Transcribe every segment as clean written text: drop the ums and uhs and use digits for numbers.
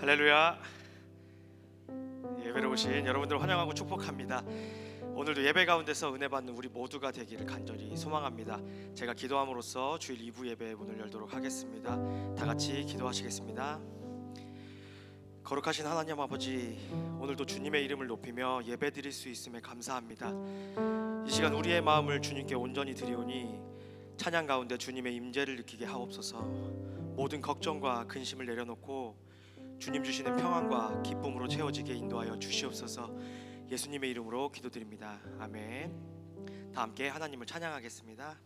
할렐루야. 예배로 오신 여러분들 환영하고 축복합니다. 오늘도 예배 가운데서 은혜 받는 우리 모두가 되기를 간절히 소망합니다. 제가 기도함으로써 주일 2부 예배 문을 열도록 하겠습니다. 다 같이 기도하시겠습니다. 거룩하신 하나님 아버지, 오늘도 주님의 이름을 높이며 예배 드릴 수 있음에 감사합니다. 이 시간 우리의 마음을 주님께 온전히 드리오니 찬양 가운데 주님의 임재를 느끼게 하옵소서. 모든 걱정과 근심을 내려놓고 주님 주시는 평안과 기쁨으로 채워지게 인도하여 주시옵소서. 예수님의 이름으로 기도드립니다. 아멘. 다 함께 하나님을 찬양하겠습니다.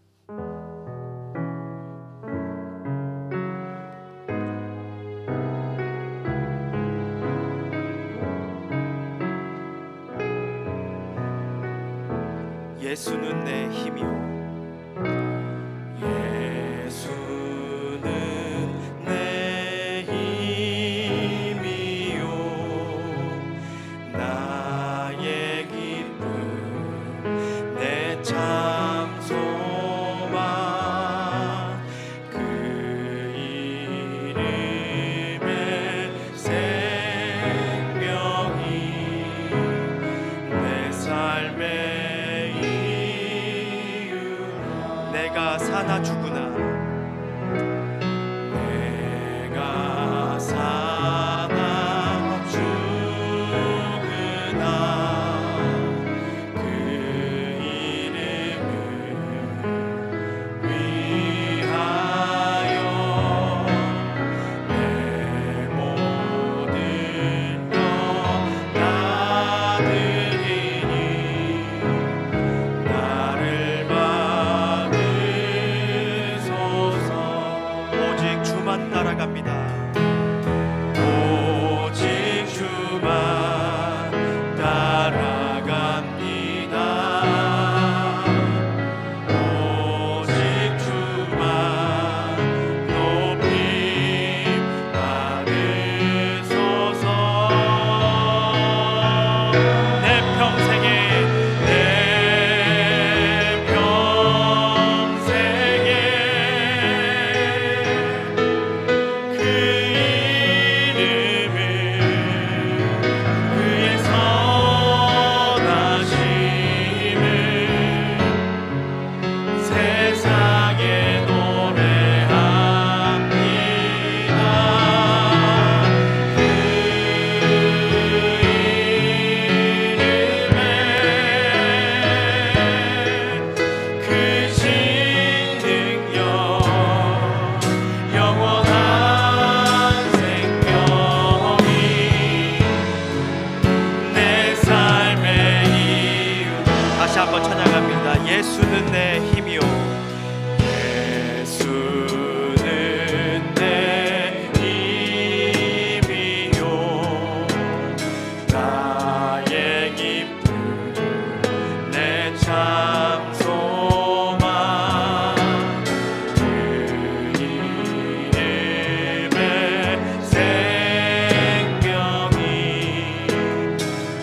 예수는 내 힘이요 내가 사나 죽으나 내가 사나 죽으나 그 이름을 위하여 내 모든 것 다 드리니 나를 주만 따라갑니다. 오직 주만 따라갑니다. 오직 주만 높임 받으소서. 내 평생에 한번 찬양합니다. 예수는 내 힘이요 예수는 내 힘이요 나의 기쁨 내 참 소망 그 이름의 생명이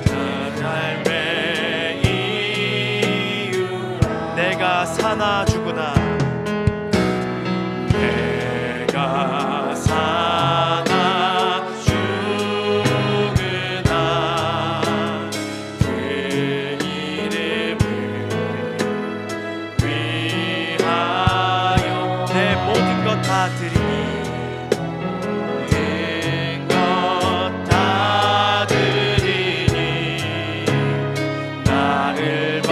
나 삶의 내가 사나 죽으나 내가 사나 죽으나 그 이름을 위하여 내 모든 것 다 드리니 모든 것 다 드리니 나를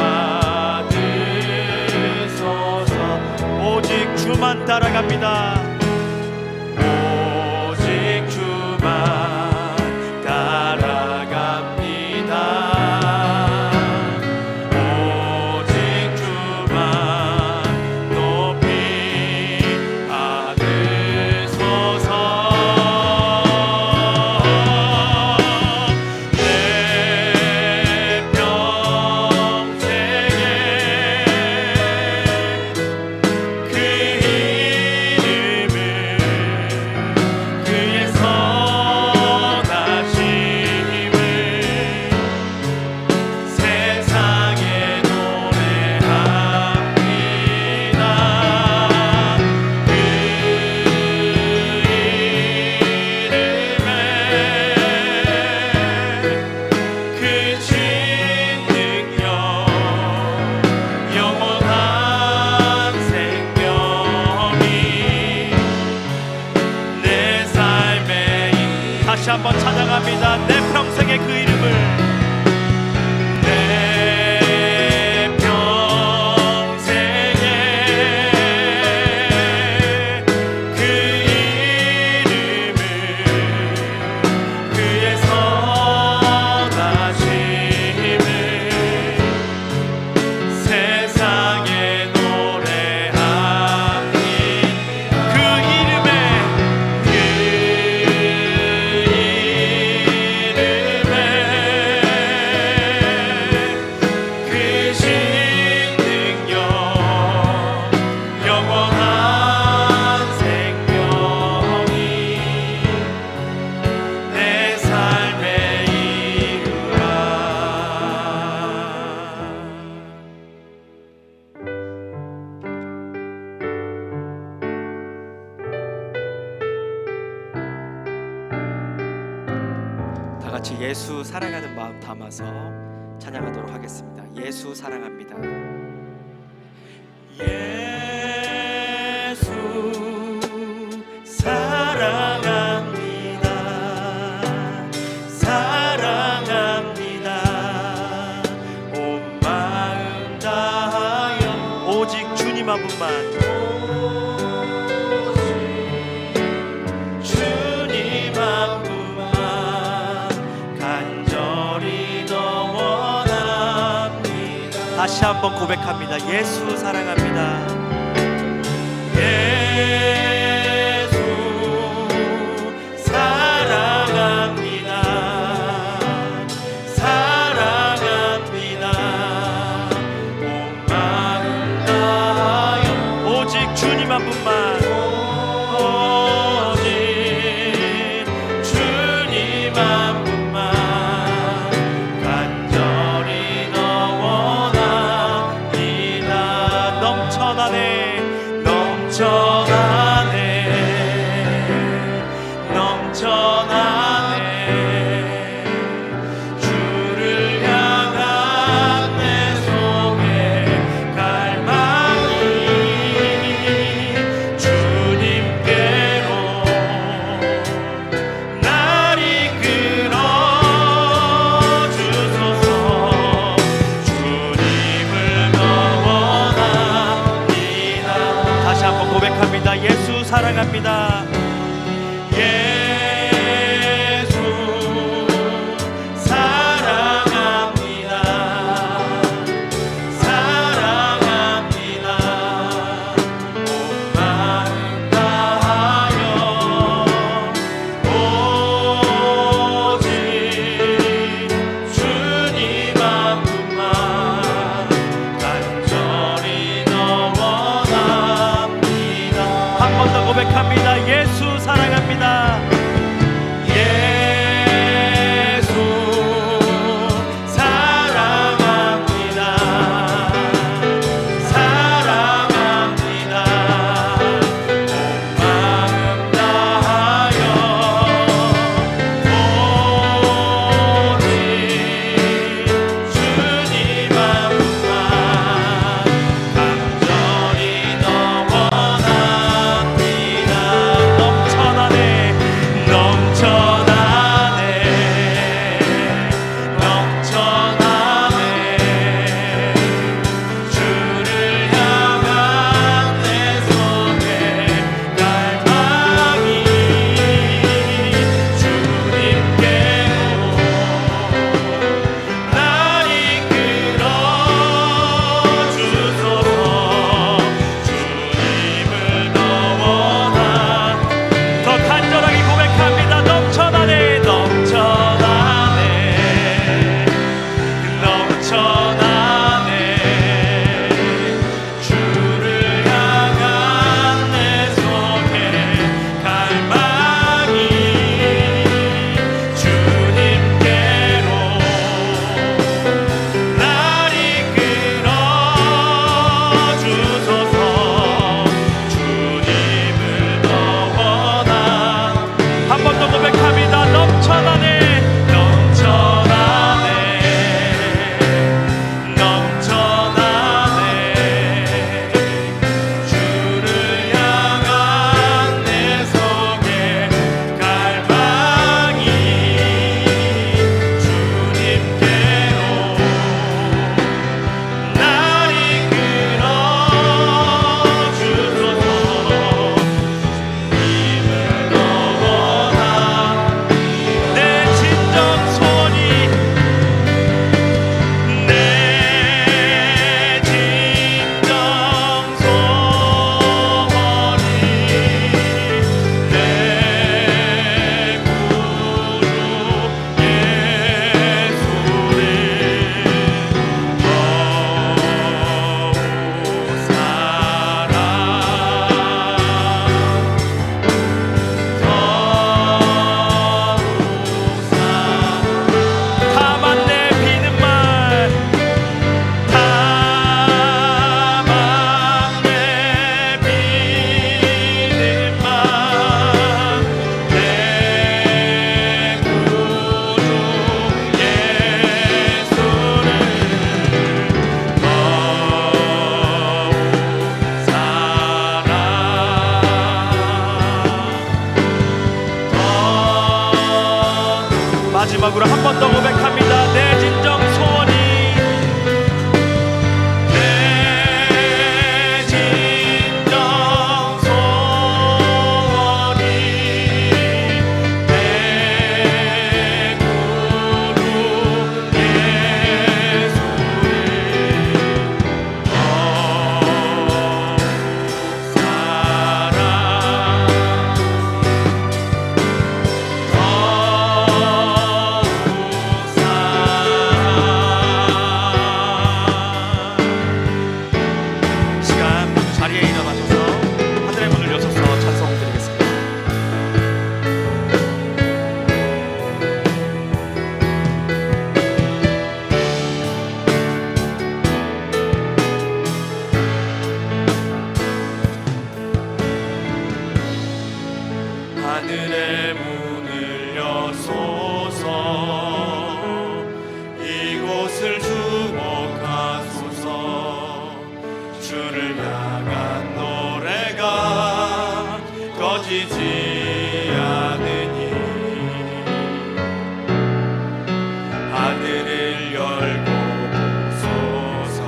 오직 주만 따라갑니다. 오직 주만 따라갑니다. 오직 주만 높이 받으소서. 내 평생에 그 이름을 다시 한번 찬양합니다. 내 평생의 그 이름을, 내 평생의 그 이름을, 그의 선하심을 세상에 노래하니, 그 이름에, 그 다 같이 예수 사랑하는 마음 담아서 찬양하도록 하겠습니다. 예수 사랑합니다. 예수 사랑합니다. 사랑합니다. 온 마음 다하여 오직 주님 한 분만, 주님 한 분만 간절히 더 원합니다. 다시 한번 고백합니다. 예수 사랑합니다. 예수 사랑합니다. 사랑합니다. 온 마음 다하여 오직 주님 한 분만, 오직 주님 한 분만 간절히 더 원합니다. 넘쳐나네, 넘쳐나네, 넘쳐나네. 주를 향한 내 속에 갈망이 주님께로 날 이끌어 주소서. 주님을 더 원합니다. 다시 한번 고백합니다. 예수 사랑합니다. 예수 사랑합니다. 사랑합니다. 온 마음 다하여 오직 주님 한 분만 간절히 더 원합니다. 한 번 더 고백합니다. 예수 사랑합니다. 마지막으로 한 번 더 고백합니다. 내 진정 소원이, 내 진정 소원이 내 구주 예수를 자리에 일어나셔서 하늘의 문을 여셔서 찬송 드리겠습니다. 하늘의 문을 여소서, 이곳을 주목하소서. 주를 향한 노래가 꺼지지 않으니 하늘을 열고 보소서.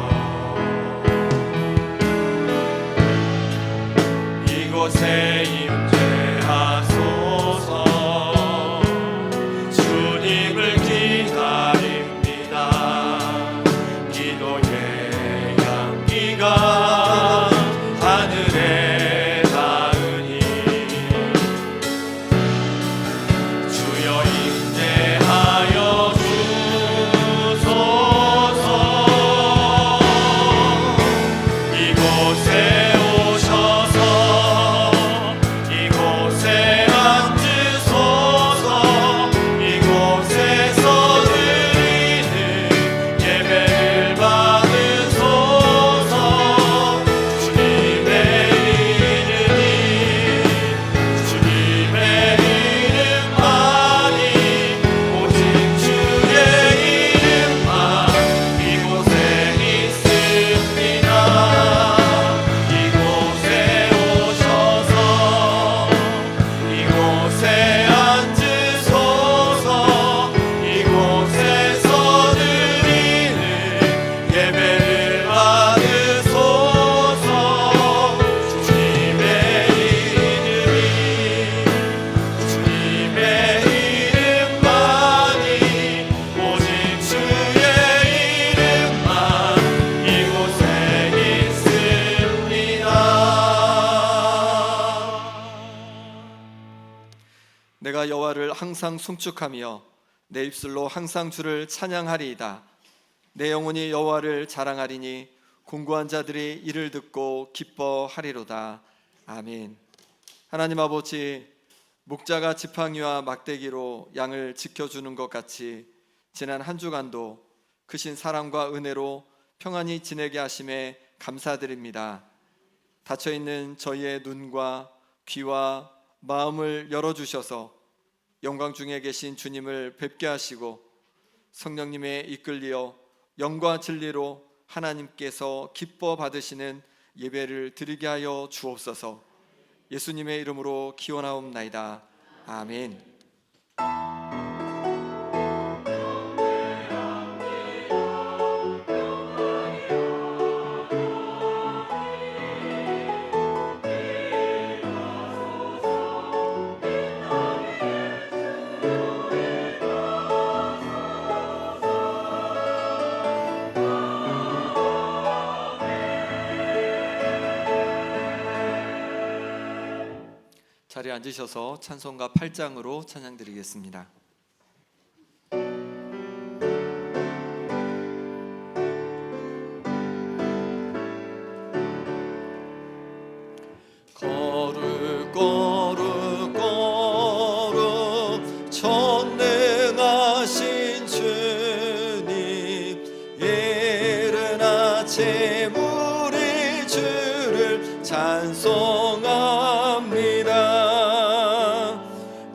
이곳에 임재하소서. 주님을 기다립니다. 기도의 향기가 하늘에 닿으니 주여 임재하여 주소서. 이곳에 오셔서 이곳에 앉으소서. 이곳에서 드리는 예배를 받으소서. 주님의 이름만이, 오직 주의 이름만 이곳에 있습니다. 이곳에 오셔서 이곳에 앉으소서. 이곳에서 드리는 예배를 받으소서. 주님의 이름만이, 오직 주의 이름만 이곳에 있습니다. 내가 여호와를 항상 송축하며 내 입술로 항상 주를 찬양하리이다. 내 영혼이 여호와를 자랑하리니 공고한 자들이 이를 듣고 기뻐하리로다. 아멘. 하나님 아버지, 목자가 지팡이와 막대기로 양을 지켜주는 것 같이 지난 한 주간도 크신 사랑과 은혜로 평안히 지내게 하심에 감사드립니다. 닫혀있는 저희의 눈과 귀와 마음을 열어주셔서 영광 중에 계신 주님을 뵙게 하시고 성령님의 이끌리어 영과 진리로 하나님께서 기뻐 받으시는 예배를 드리게 하여 주옵소서. 예수님의 이름으로 기원하옵나이다. 아멘. 자리에 앉으셔서 찬송가 8장으로 찬양드리겠습니다. 거룩 거룩 거룩 전능하신 주님, 이른 아침 우리 주를 찬송합니다.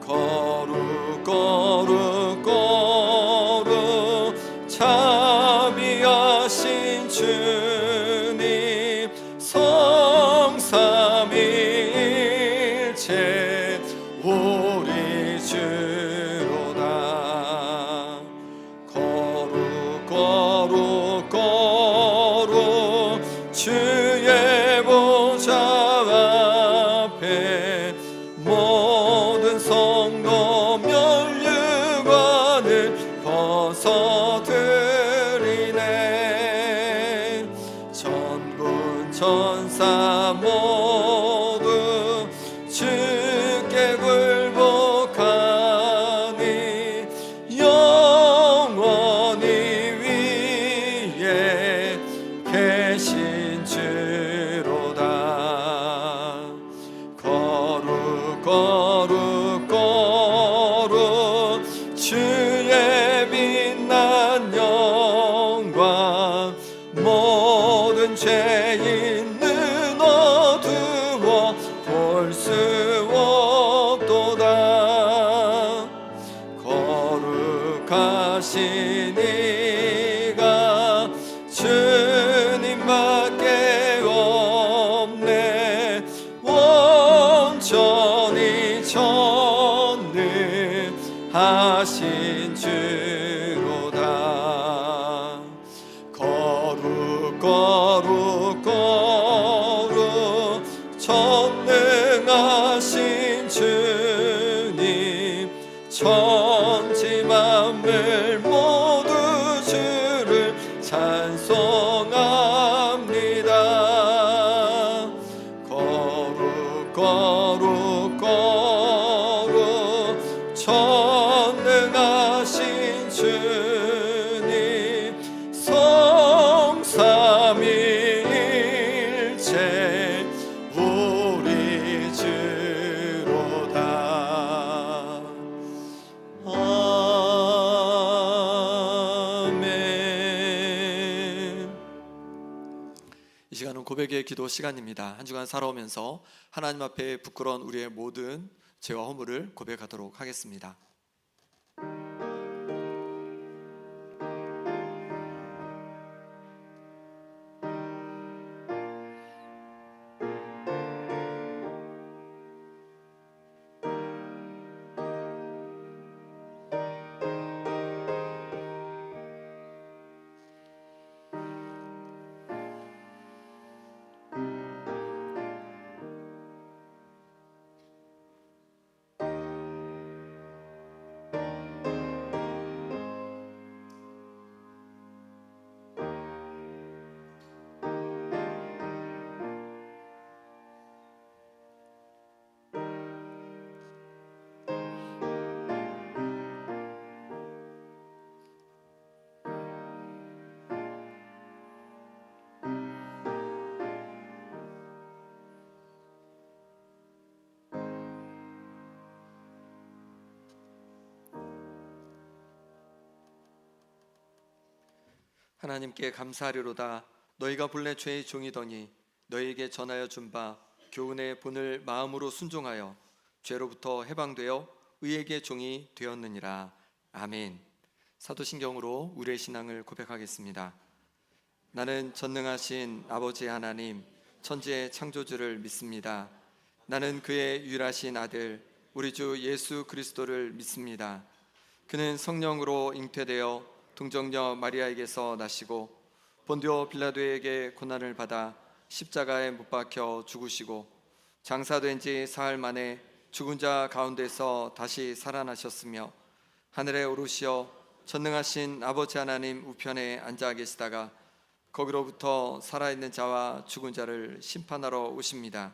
거룩 거룩 거룩 자비하신 주님, 성삼위일체 우리 주로다. 전능하신 주로다. 거룩 거룩 거룩 전능하신 주님, 천지 만물 모두 주를 찬송합니다. 거룩 거룩 거룩 전능하신 주님, 성삼위일체 우리 주로다. 아멘. 이 시간은 고백의 기도 시간입니다. 한 주간 살아오면서 하나님 앞에 부끄러운 우리의 모든 죄와 허물을 고백하도록 하겠습니다. 하나님께 감사하리로다. 너희가 본래 죄의 종이더니 너희에게 전하여 준 바 교훈의 본을 마음으로 순종하여 죄로부터 해방되어 의에게 종이 되었느니라. 아멘. 사도신경으로 우리의 신앙을 고백하겠습니다. 나는 전능하신 아버지 하나님, 천지의 창조주를 믿습니다. 나는 그의 유일하신 아들 우리 주 예수 그리스도를 믿습니다. 그는 성령으로 잉태되어 동정녀 마리아에게서 나시고 본디오 빌라도에게 고난을 받아 십자가에 못 박혀 죽으시고 장사된 지 사흘 만에 죽은 자 가운데서 다시 살아나셨으며 하늘에 오르시어 전능하신 아버지 하나님 우편에 앉아 계시다가 거기로부터 살아있는 자와 죽은 자를 심판하러 오십니다.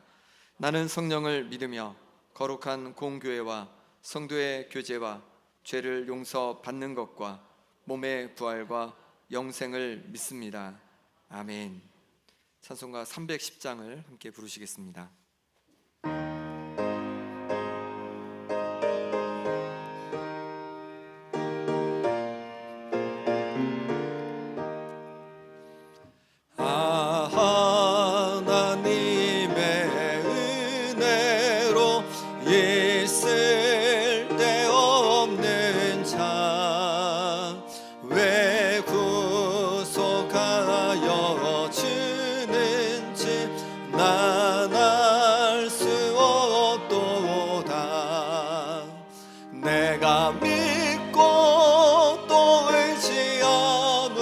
나는 성령을 믿으며 거룩한 공교회와 성도의 교제와 죄를 용서받는 것과 몸의 부활과 영생을 믿습니다. 아멘. 찬송가 310장을 함께 부르시겠습니다. 하나님의 은혜로 있을 데 없는 자 왜 구속하여 주는지 난 알 수 없도다. 내가 믿고 또 의지함은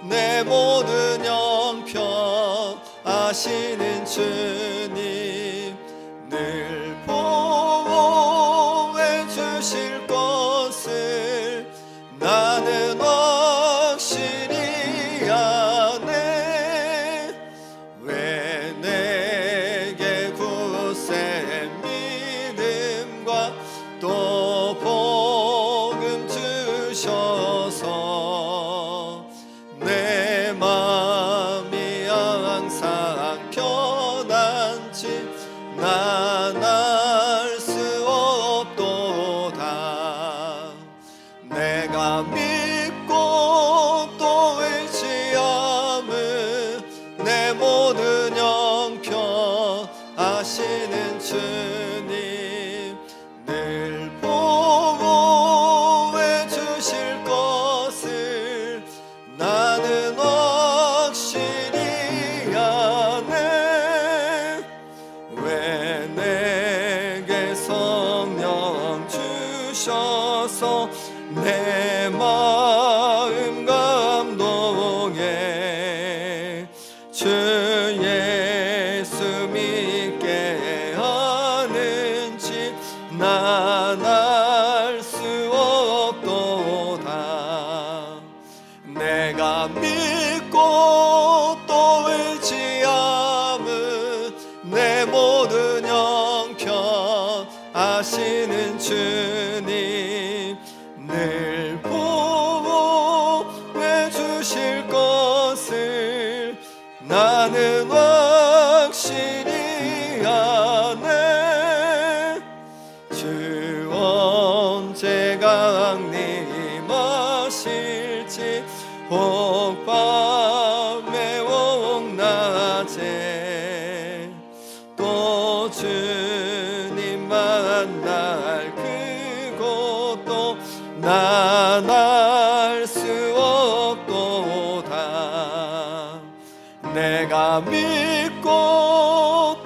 내 모든 형편 아시는 주님 늘 보호해 주실 것을 나는 확실히 아네. 왜 내게 굳센 믿음과 또 복음 주셔서 내 마음이 항상 편안치 난 알 수 없도다. 내가 믿고 또 의지함은 내 모든 형편 아시는 주님 늘 보호해 주실 것을 나는 확실히 아네. 왜 내게 성령 주셨 주셔서 내 마음 감동해. 주 예수 믿게 하는지 난 알 수 없도다. 내가 믿고 또 의지함은 내 모든 형편 아시는 주님 늘 보호해 주실 것을 나는 확실히 아네. 주 언제 강림하실지 혹밤에 혹낮에 또 주님 만날 그것도 난 알 수 없도다. 내가 믿고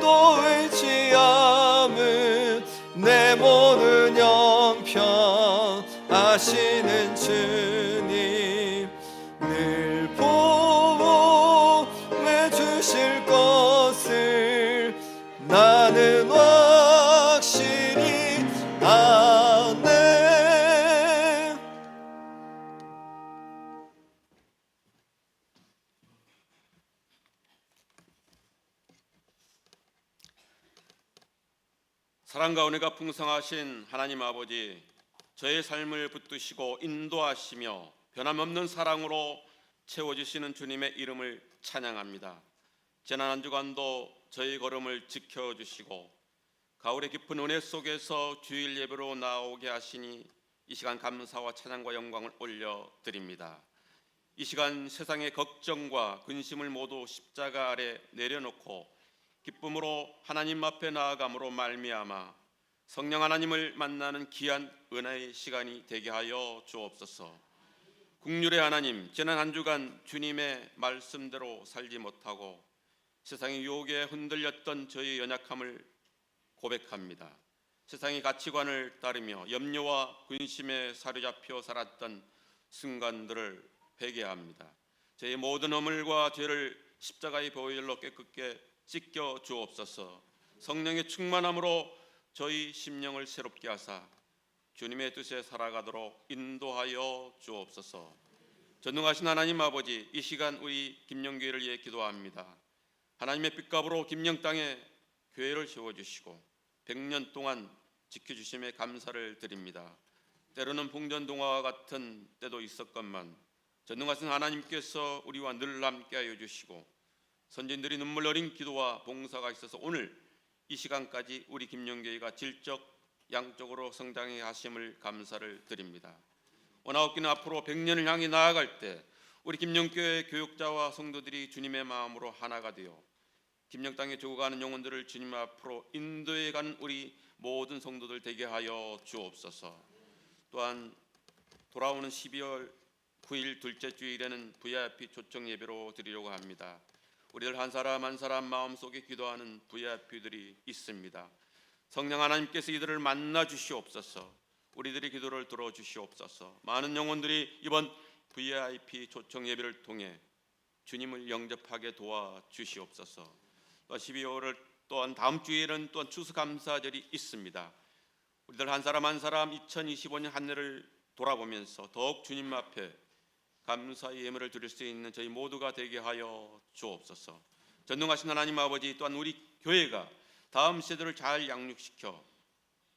또 의지함은 내 모든 형편 아시는 주님 늘 보호해 주실 것을 나는 확실히 아네. 사랑과 은혜가 풍성하신 하나님 아버지, 저의 삶을 붙드시고 인도하시며 변함없는 사랑으로 채워주시는 주님의 이름을 찬양합니다. 지난 한 주간도 저희 걸음을 지켜주시고 가을의 깊은 은혜 속에서 주일 예배로 나오게 하시니 이 시간 감사와 찬양과 영광을 올려드립니다. 이 시간 세상의 걱정과 근심을 모두 십자가 아래 내려놓고 기쁨으로 하나님 앞에 나아감으로 말미암아 성령 하나님을 만나는 귀한 은혜의 시간이 되게 하여 주옵소서. 국률의 하나님, 지난 한 주간 주님의 말씀대로 살지 못하고 세상의 유혹에 흔들렸던 저희 연약함을 고백합니다. 세상의 가치관을 따르며 염려와 근심에 사로잡혀 살았던 순간들을 회개합니다. 저희 모든 허물과 죄를 십자가의 보혈로 깨끗게 씻겨 주옵소서. 성령의 충만함으로 저희 심령을 새롭게 하사 주님의 뜻에 살아가도록 인도하여 주옵소서. 전능하신 하나님 아버지, 이 시간 우리 김영교회를 위해 기도합니다. 하나님의 빛값으로 김영 땅에 교회를 세워주시고 100년 동안 지켜주심에 감사를 드립니다. 때로는 봉전동화와 같은 때도 있었건만 전능하신 하나님께서 우리와 늘 함께하여 주시고 선진들이 눈물 어린 기도와 봉사가 있어서 오늘 이 시간까지 우리 김영교회가 질적 양적으로 성장해 하심을 감사를 드립니다. 원하옵기는 앞으로 100년을 향해 나아갈 때 우리 김영교회 교육자와 성도들이 주님의 마음으로 하나가 되어 김영 땅에 죽어가는 영혼들을 주님 앞으로 인도해 가는 우리 모든 성도들 되게 하여 주옵소서. 또한 돌아오는 12월 9일 둘째 주일에는 VIP 초청 예배로 드리려고 합니다. 우리들 한 사람 한 사람 마음속에 기도하는 VIP들이 있습니다. 성령 하나님께서 이들을 만나 주시옵소서. 우리들의 기도를 들어주시옵소서. 많은 영혼들이 이번 VIP 초청 예배를 통해 주님을 영접하게 도와주시옵소서. 12월을 또한 다음 주에는 또한 추수감사절이 있습니다. 우리들 한 사람 한 사람 2025년 한 해를 돌아보면서 더욱 주님 앞에 감사의 예물을 드릴 수 있는 저희 모두가 되게 하여 주옵소서. 전능하신 하나님 아버지, 또한 우리 교회가 다음 세대를 잘 양육시켜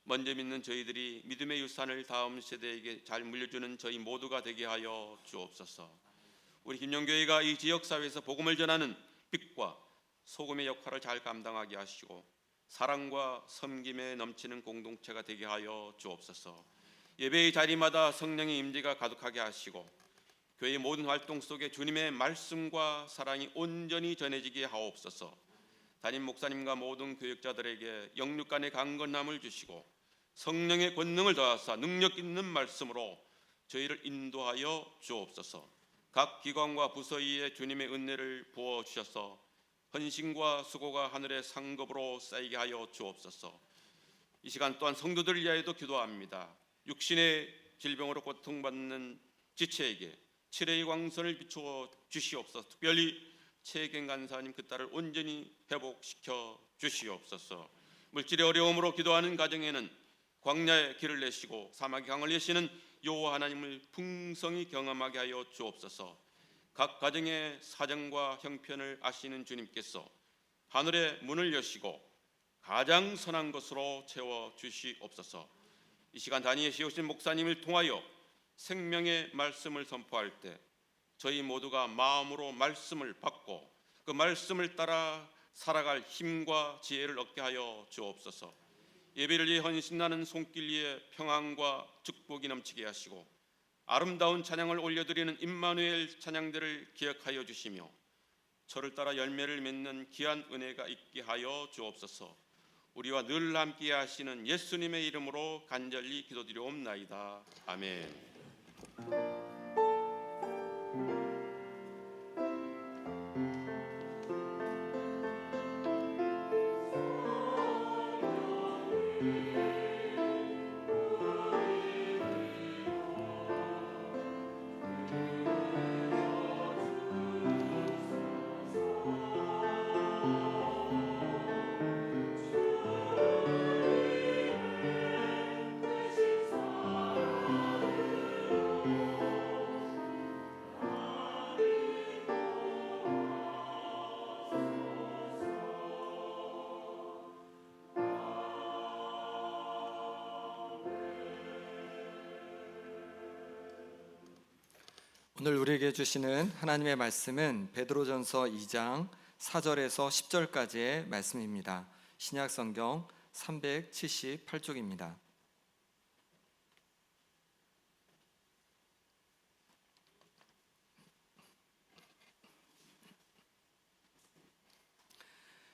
먼저 믿는 저희들이 믿음의 유산을 다음 세대에게 잘 물려주는 저희 모두가 되게 하여 주옵소서. 우리 김영교회가 이 지역사회에서 복음을 전하는 빛과 소금의 역할을 잘 감당하게 하시고 사랑과 섬김에 넘치는 공동체가 되게 하여 주옵소서. 예배의 자리마다 성령의 임재가 가득하게 하시고 교회의 모든 활동 속에 주님의 말씀과 사랑이 온전히 전해지게 하옵소서. 담임 목사님과 모든 교육자들에게 영육간의 강건함을 주시고 성령의 권능을 더하사 능력 있는 말씀으로 저희를 인도하여 주옵소서. 각 기관과 부서 위에 주님의 은혜를 부어 주셔서 헌신과 수고가 하늘의 상급으로 쌓이게 하여 주옵소서. 이 시간 또한 성도들 위하여도 기도합니다. 육신의 질병으로 고통받는 지체에게 칠의 광선을 비추어 주시옵소서. 특별히 최경 간사님 그 딸을 온전히 회복시켜 주시옵소서. 물질의 어려움으로 기도하는 가정에는 광야의 길을 내시고 사막의 강을 내시는 여호와 하나님을 풍성히 경험하게 하여 주옵소서. 각 가정의 사정과 형편을 아시는 주님께서 하늘의 문을 여시고 가장 선한 것으로 채워 주시옵소서. 이 시간 단위에 씌우신 목사님을 통하여 생명의 말씀을 선포할 때 저희 모두가 마음으로 말씀을 받고 그 말씀을 따라 살아갈 힘과 지혜를 얻게 하여 주옵소서. 예배를 위해 헌신하는 손길 위에 평안과 축복이 넘치게 하시고 아름다운 찬양을 올려드리는 임마누엘 찬양들을 기억하여 주시며 저를 따라 열매를 맺는 귀한 은혜가 있게 하여 주옵소서. 우리와 늘 함께 하시는 예수님의 이름으로 간절히 기도드리옵나이다. 아멘. 오늘 우리에게 주시는 하나님의 말씀은 베드로전서 2장 4절에서 10절까지의 말씀입니다. 신약 성경 378쪽입니다.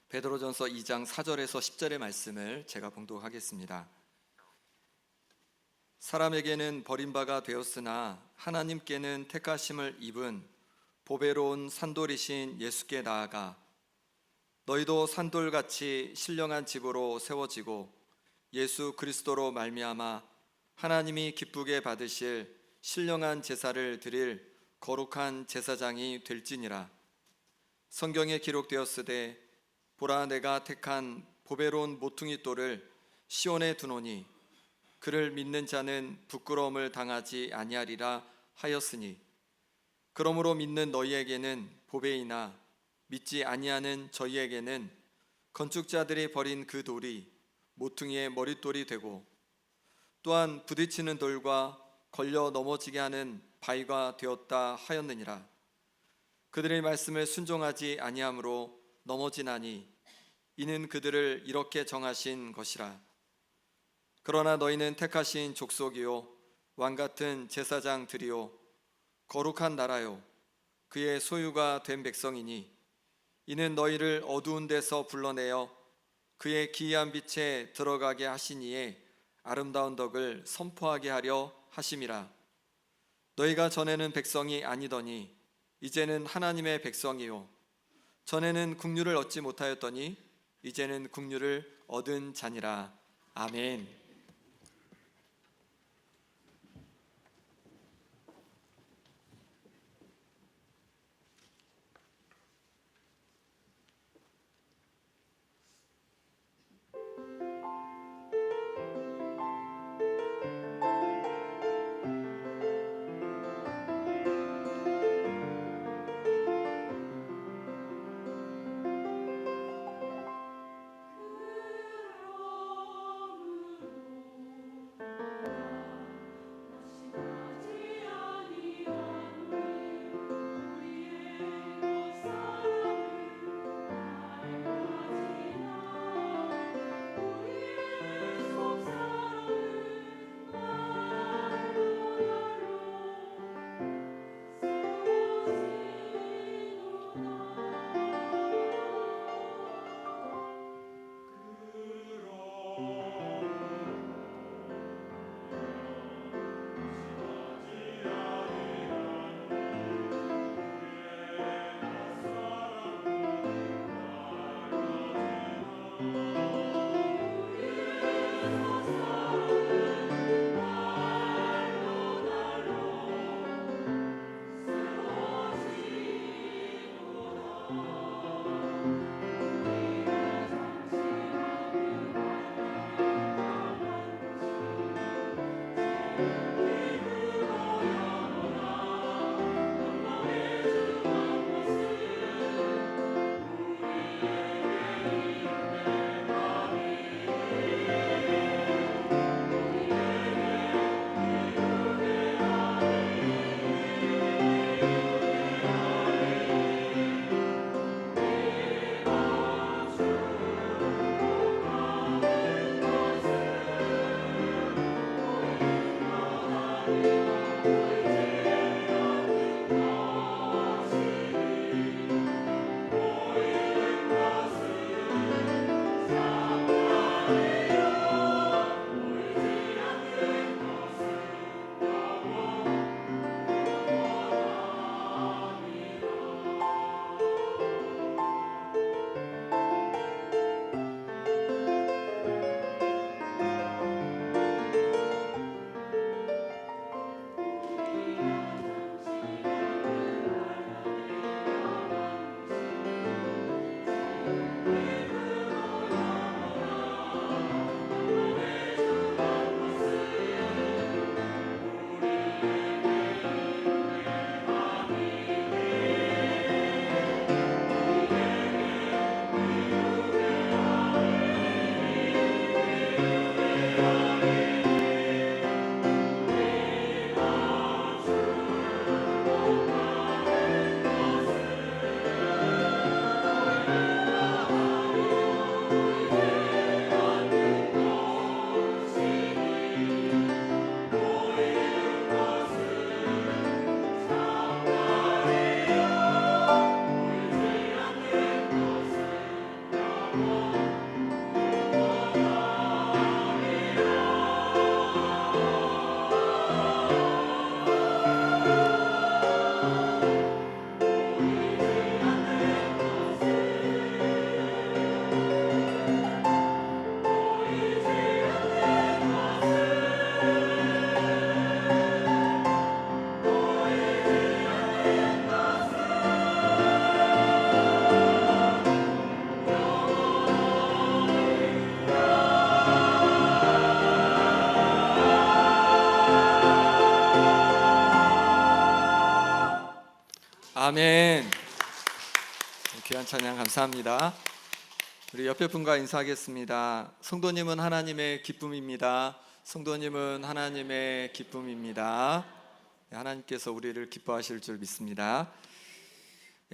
베드로전서 2장 4절에서 10절의 말씀을 제가 봉독하겠습니다. 사람에게는 버림바가 되었으나 하나님께는 택하심을 입은 보배로운 산돌이신 예수께 나아가 너희도 산돌같이 신령한 집으로 세워지고 예수 그리스도로 말미암아 하나님이 기쁘게 받으실 신령한 제사를 드릴 거룩한 제사장이 될지니라. 성경에 기록되었으되 보라 내가 택한 보배로운 모퉁이 돌을 시온에 두노니 그를 믿는 자는 부끄러움을 당하지 아니하리라 하였으니 그러므로 믿는 너희에게는 보배이나 믿지 아니하는 저희에게는 건축자들이 버린 그 돌이 모퉁이의 머릿돌이 되고 또한 부딪히는 돌과 걸려 넘어지게 하는 바위가 되었다 하였느니라. 그들의 말씀을 순종하지 아니함으로 넘어지나니 이는 그들을 이렇게 정하신 것이라. 그러나 너희는 택하신 족속이요 왕같은 제사장들이요 거룩한 나라요 그의 소유가 된 백성이니 이는 너희를 어두운 데서 불러내어 그의 기이한 빛에 들어가게 하시니에 아름다운 덕을 선포하게 하려 하심이라. 너희가 전에는 백성이 아니더니 이제는 하나님의 백성이요 전에는 국류를 얻지 못하였더니 이제는 국류를 얻은 자니라. 아멘. 아멘. 귀한 찬양 감사합니다. 우리 옆에 분과 인사하겠습니다. 성도님은 하나님의 기쁨입니다. 성도님은 하나님의 기쁨입니다. 하나님께서 우리를 기뻐하실 줄 믿습니다.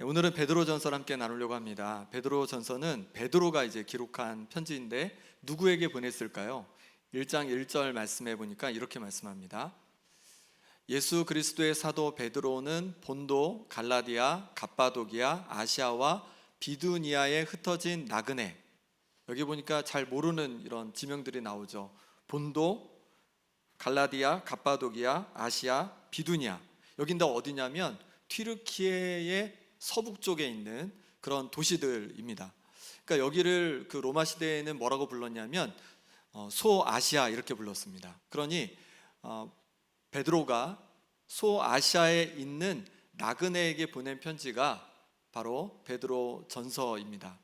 오늘은 베드로전서를 함께 나누려고 합니다. 베드로전서는 베드로가 이제 기록한 편지인데 누구에게 보냈을까요? 1장 1절 말씀해 보니까 이렇게 말씀합니다. 예수 그리스도의 사도 베드로는 본도, 갈라디아, 갑바도기아, 아시아와 비두니아에 흩어진 나그네. 여기 보니까 잘 모르는 이런 지명들이 나오죠. 본도, 갈라디아, 갑바도기아, 아시아, 비두니아. 여긴 다 어디냐면 튀르키예의 서북쪽에 있는 그런 도시들입니다. 그러니까 여기를 그 로마 시대에는 뭐라고 불렀냐면 소아시아 이렇게 불렀습니다. 그러니 베드로가 소아시아에 있는 나그네에게 보낸 편지가 바로 베드로 전서입니다.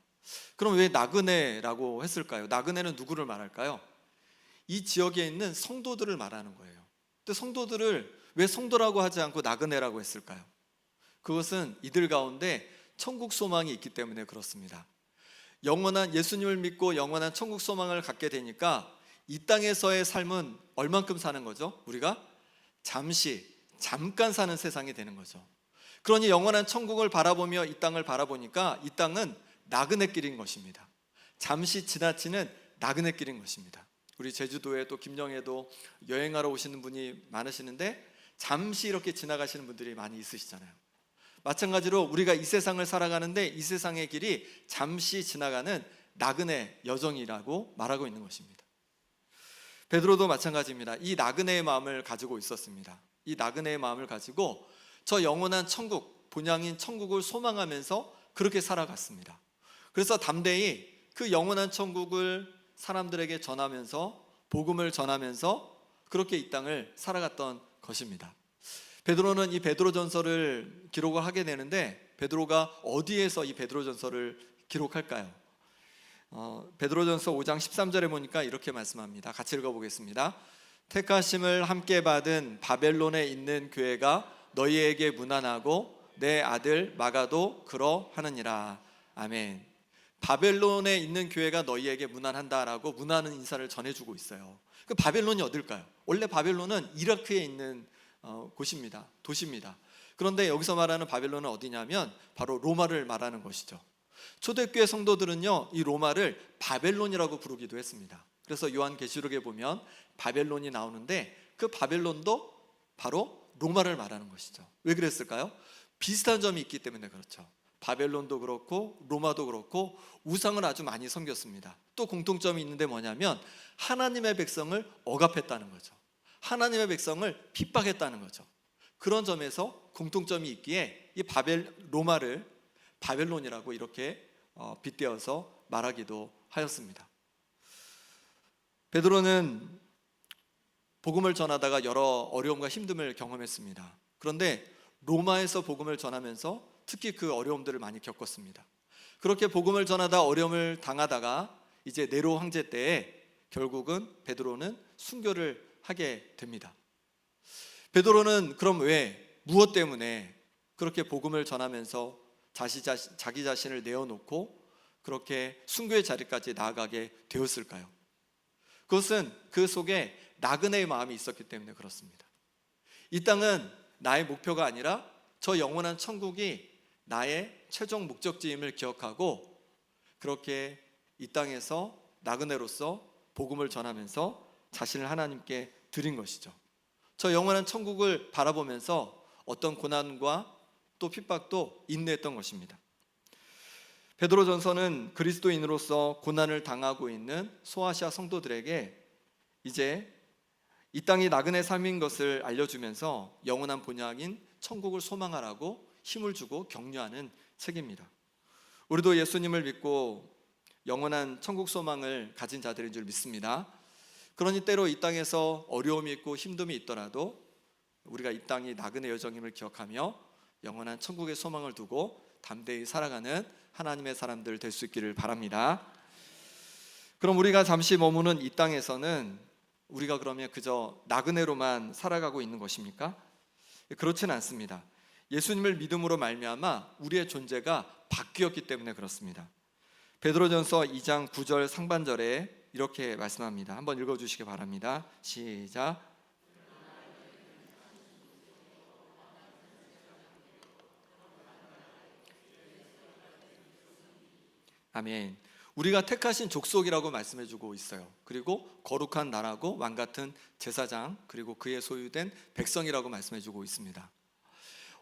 그럼 왜 나그네라고 했을까요? 나그네는 누구를 말할까요? 이 지역에 있는 성도들을 말하는 거예요. 근데 성도들을 왜 성도라고 하지 않고 나그네라고 했을까요? 그것은 이들 가운데 천국 소망이 있기 때문에 그렇습니다. 영원한 예수님을 믿고 영원한 천국 소망을 갖게 되니까 이 땅에서의 삶은 얼만큼 사는 거죠? 우리가 잠깐 사는 세상이 되는 거죠. 그러니 영원한 천국을 바라보며 이 땅을 바라보니까 이 땅은 나그네길인 것입니다. 잠시 지나치는 나그네길인 것입니다. 우리 제주도에 또 김영에도 여행하러 오시는 분이 많으시는데 잠시 이렇게 지나가시는 분들이 많이 있으시잖아요. 마찬가지로 우리가 이 세상을 살아가는데 이 세상의 길이 잠시 지나가는 나그네 여정이라고 말하고 있는 것입니다. 베드로도 마찬가지입니다. 이 나그네의 마음을 가지고 있었습니다. 이 나그네의 마음을 가지고 저 영원한 천국, 본향인 천국을 소망하면서 그렇게 살아갔습니다. 그래서 담대히 그 영원한 천국을 사람들에게 전하면서 복음을 전하면서 그렇게 이 땅을 살아갔던 것입니다. 베드로는 이 베드로전서를 기록을 하게 되는데 베드로가 어디에서 이 베드로전서를 기록할까요? 베드로전서 5장 13절에 보니까 이렇게 말씀합니다. 같이 읽어보겠습니다. 택하심을 함께 받은 바벨론에 있는 교회가 너희에게 문안하고 내 아들 마가도 그러하느니라. 아멘. 바벨론에 있는 교회가 너희에게 문안한다라고 문안은 인사를 전해주고 있어요. 그 바벨론이 어딜까요? 원래 바벨론은 이라크에 있는 곳입니다. 도시입니다. 그런데 여기서 말하는 바벨론은 어디냐면 바로 로마를 말하는 것이죠. 초대교회 성도들은요 이 로마를 바벨론이라고 부르기도 했습니다. 그래서 요한계시록에 보면 바벨론이 나오는데 그 바벨론도 바로 로마를 말하는 것이죠. 왜 그랬을까요? 비슷한 점이 있기 때문에 그렇죠. 바벨론도 그렇고 로마도 그렇고 우상을 아주 많이 섬겼습니다. 또 공통점이 있는데 뭐냐면 하나님의 백성을 억압했다는 거죠. 하나님의 백성을 핍박했다는 거죠. 그런 점에서 공통점이 있기에 이 로마를 바벨론이라고 이렇게 빗대어서 말하기도 하였습니다. 베드로는 복음을 전하다가 여러 어려움과 힘듦을 경험했습니다. 그런데 로마에서 복음을 전하면서 특히 그 어려움들을 많이 겪었습니다. 그렇게 복음을 전하다 어려움을 당하다가 이제 네로 황제 때에 결국은 베드로는 순교를 하게 됩니다. 베드로는 그럼 왜 무엇 때문에 그렇게 복음을 전하면서 자기 자신을 내어놓고 그렇게 순교의 자리까지 나아가게 되었을까요? 그것은 그 속에 나그네의 마음이 있었기 때문에 그렇습니다. 이 땅은 나의 목표가 아니라 저 영원한 천국이 나의 최종 목적지임을 기억하고 그렇게 이 땅에서 나그네로서 복음을 전하면서 자신을 하나님께 드린 것이죠. 저 영원한 천국을 바라보면서 어떤 고난과 또 핍박도 인내했던 것입니다. 베드로전서는 그리스도인으로서 고난을 당하고 있는 소아시아 성도들에게 이제 이 땅이 나그네 삶인 것을 알려주면서 영원한 본향인 천국을 소망하라고 힘을 주고 격려하는 책입니다. 우리도 예수님을 믿고 영원한 천국 소망을 가진 자들인 줄 믿습니다. 그러니 때로 이 땅에서 어려움이 있고 힘듦이 있더라도 우리가 이 땅이 나그네 여정임을 기억하며 영원한 천국의 소망을 두고 담대히 살아가는 하나님의 사람들 될 수 있기를 바랍니다. 그럼 우리가 잠시 머무는 이 땅에서는 우리가 그러면 그저 나그네로만 살아가고 있는 것입니까? 그렇지는 않습니다. 예수님을 믿음으로 말미암아 우리의 존재가 바뀌었기 때문에 그렇습니다. 베드로전서 2장 9절 상반절에 이렇게 말씀합니다. 한번 읽어주시기 바랍니다. 시작. 아멘. 우리가 택하신 족속이라고 말씀해주고 있어요. 그리고 거룩한 나라고 왕같은 제사장, 그리고 그의 소유된 백성이라고 말씀해주고 있습니다.